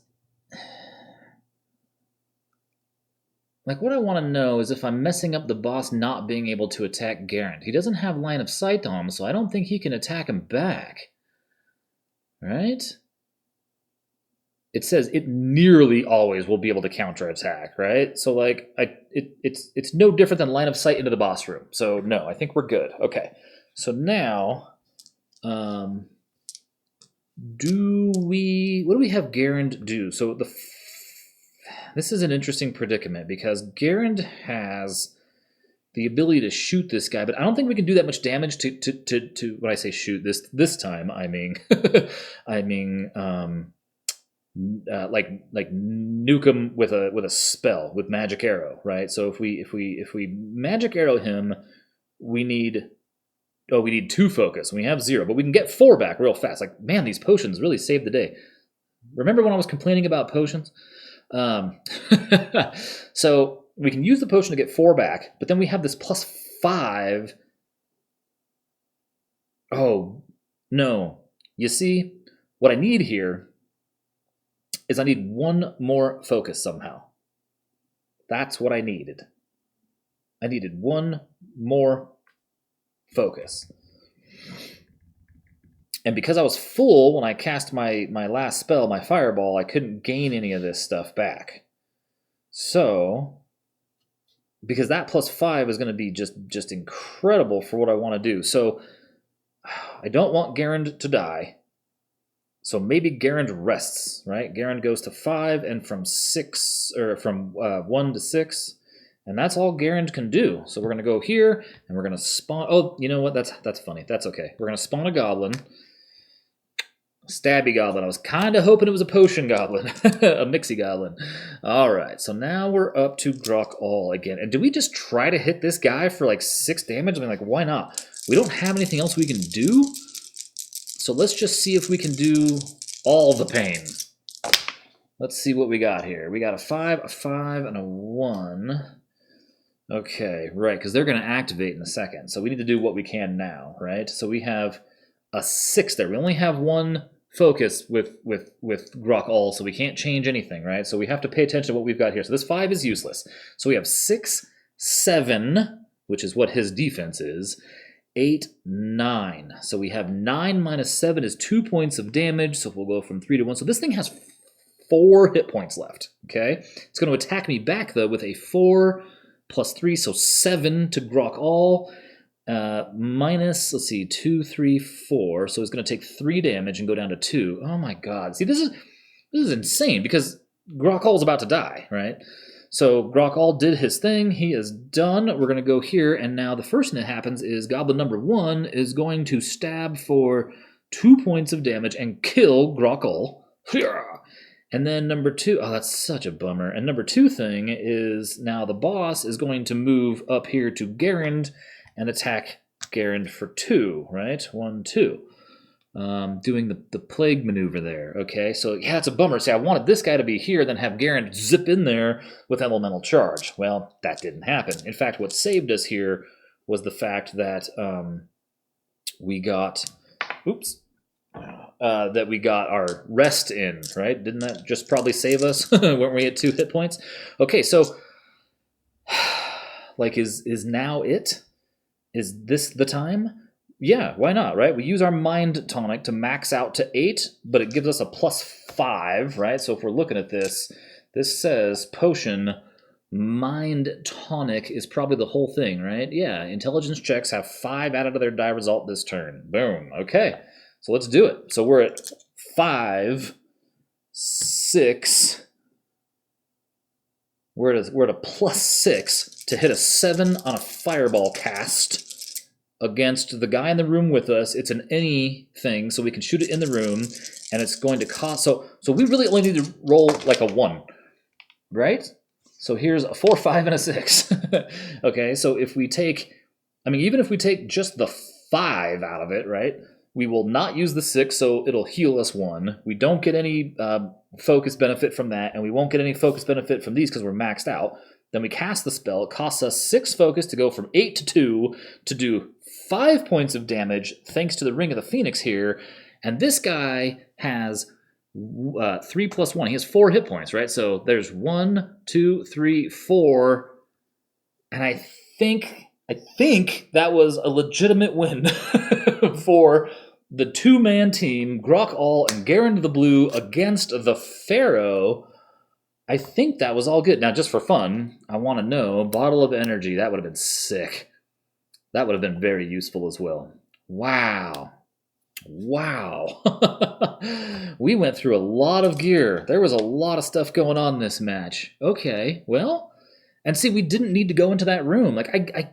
like, what I want to know is if I'm messing up the boss not being able to attack Gerrund. He doesn't have line of sight on him, so I don't think he can attack him back. Right? It says it nearly always will be able to counterattack, right? So, like, it's no different than line of sight into the boss room. So no, I think we're good. Okay. So now, what do we have Gerrund do? So this is an interesting predicament because Gerrund has the ability to shoot this guy, but I don't think we can do that much damage to when I say shoot this time, I mean like nuke him with a spell with magic arrow, right? So if we magic arrow him, we need 2 focus. We have 0, but we can get 4 back real fast. Like, man, these potions really saved the day. Remember when I was complaining about potions? So we can use the potion to get 4 back, but then we have this +5. Oh no! You see, what I need here is I need 1 more focus somehow. That's what I needed. I needed 1 more focus. And because I was full when I cast my last spell, my fireball, I couldn't gain any of this stuff back. So, because that +5 is going to be just incredible for what I want to do. So, I don't want Gerrund to die. So maybe Gerrund rests, right? Gerrund goes to 5, and from 1 to 6, and that's all Gerrund can do. So we're gonna go here, and we're gonna spawn. Oh, you know what? That's funny. That's okay. We're gonna spawn a goblin, stabby goblin. I was kind of hoping it was a potion goblin, a mixy goblin. All right. So now we're up to Grok'Ull again. And do we just try to hit this guy for like 6 damage? I mean, like, why not? We don't have anything else we can do. So let's just see if we can do all the pain. Let's see what we got here. We got a 5, and a 1. Okay, right, because they're going to activate in a second. So we need to do what we can now, right? So we have a 6 there. We only have 1 focus with Grok'Ull, so we can't change anything, right? So we have to pay attention to what we've got here. So this 5 is useless. So we have 6, 7, which is what his defense is, 8, 9. So we have 9 minus 7 is 2 points of damage, so we'll go from 3 to 1. So this thing has 4 hit points left, okay? It's going to attack me back, though, with a 4 plus 3, so 7 to Grok'Ull. Minus, let's see, 2, 3, 4. So it's going to take 3 damage and go down to 2. Oh my god. See, this is insane because Grok'Ull's about to die, right? So Grok'Ull did his thing. He is done. We're going to go here, and now the first thing that happens is goblin number 1 is going to stab for 2 points of damage and kill Grok'Ull. And then number 2, oh, that's such a bummer. And number 2 thing is now the boss is going to move up here to Gerrund and attack Gerrund for 2, right? 1, 2. Doing the plague maneuver there, okay? So, yeah, it's a bummer. See, I wanted this guy to be here, then have Gerrund zip in there with elemental charge. Well, that didn't happen. In fact, what saved us here was the fact that we got... Oops. That we got our rest in, right? Didn't that just probably save us? Weren't we at 2 hit points? Okay, so... Like, is now it? Is this the time? Yeah, why not, right? We use our Mind Tonic to max out to 8, but it gives us a plus 5, right? So if we're looking at this, this says Potion Mind Tonic is probably the whole thing, right? Yeah, intelligence checks have 5 added to their die result this turn. Boom, okay. So let's do it. So we're at 5, 6... We're at a plus 6 to hit a 7 on a fireball cast against the guy in the room with us. It's an any thing, so we can shoot it in the room, and it's going to cost... So we really only need to roll like a 1, right? So here's a 4, 5, and a 6. Okay, so if we take... I mean, even if we take just the 5 out of it, right? We will not use the 6, so it'll heal us 1. We don't get any focus benefit from that, and we won't get any focus benefit from these because we're maxed out. Then we cast the spell. It costs us 6 focus to go from 8 to 2 to do 5 points of damage thanks to the Ring of the Phoenix here. And this guy has 3 plus 1. He has 4 hit points, right? So there's 1, 2, 3, 4. And I think that was a legitimate win for the 2-man team, Grok'Ull and Gerrund the Blue against the Pharaoh. I think that was all good. Now, just for fun, I want to know, Bottle of Energy, that would have been sick. That would have been very useful as well. Wow. Wow. We went through a lot of gear. There was a lot of stuff going on in this match. Okay, well, and see, we didn't need to go into that room. Like, I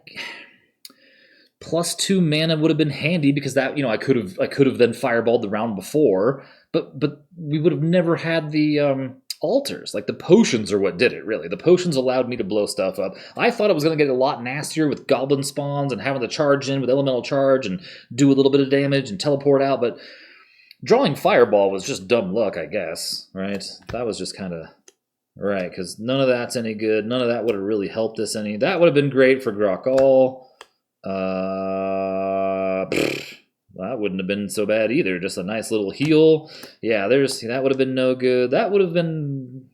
plus 2 mana would have been handy because that, I could have then fireballed the round before, but we would have never had the altars. Like, the potions are what did it, really. The potions allowed me to blow stuff up. I thought it was going to get a lot nastier with goblin spawns and having to charge in with elemental charge and do a little bit of damage and teleport out, but drawing fireball was just dumb luck, I guess, right? That was just kind of... Right, because none of that's any good. None of that would have really helped us any. That would have been great for Grok'Ull. That wouldn't have been so bad either. Just a nice little heal. Yeah, that would have been no good. That would have been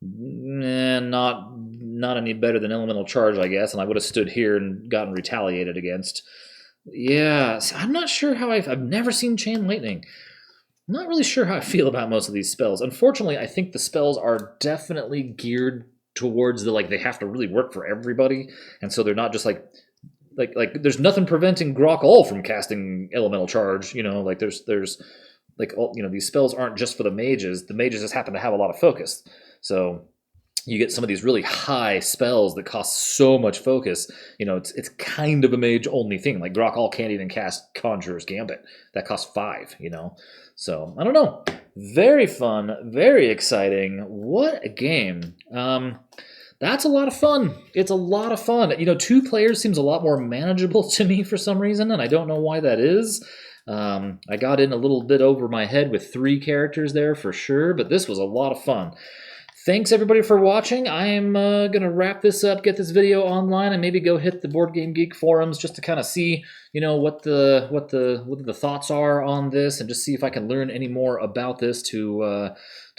not any better than elemental charge, I guess. And I would have stood here and gotten retaliated against. Yeah, I'm not sure how I've never seen Chain Lightning. I'm not really sure how I feel about most of these spells. Unfortunately, I think the spells are definitely geared towards they have to really work for everybody, and so they're not just like there's nothing preventing Grok'Ull from casting elemental charge. There's these spells aren't just for the mages. The mages just happen to have a lot of focus, so you get some of these really high spells that cost so much focus. It's kind of a mage only thing. Like Grok'Ull can't even cast Conjurer's Gambit. That costs 5. So I don't know. Very fun, very exciting. What a game. That's a lot of fun. It's a lot of fun. 2 players seems a lot more manageable to me for some reason, and I don't know why that is. I got in a little bit over my head with 3 characters there for sure, but this was a lot of fun. Thanks everybody for watching. I am gonna wrap this up, get this video online, and maybe go hit the Board Game Geek forums just to kind of see, what the thoughts are on this, and just see if I can learn any more about this to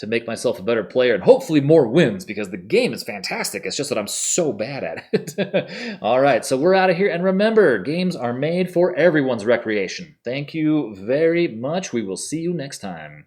make myself a better player, and hopefully more wins, because the game is fantastic. It's just that I'm so bad at it. All right, so we're out of here, and remember, games are made for everyone's recreation. Thank you very much. We will see you next time.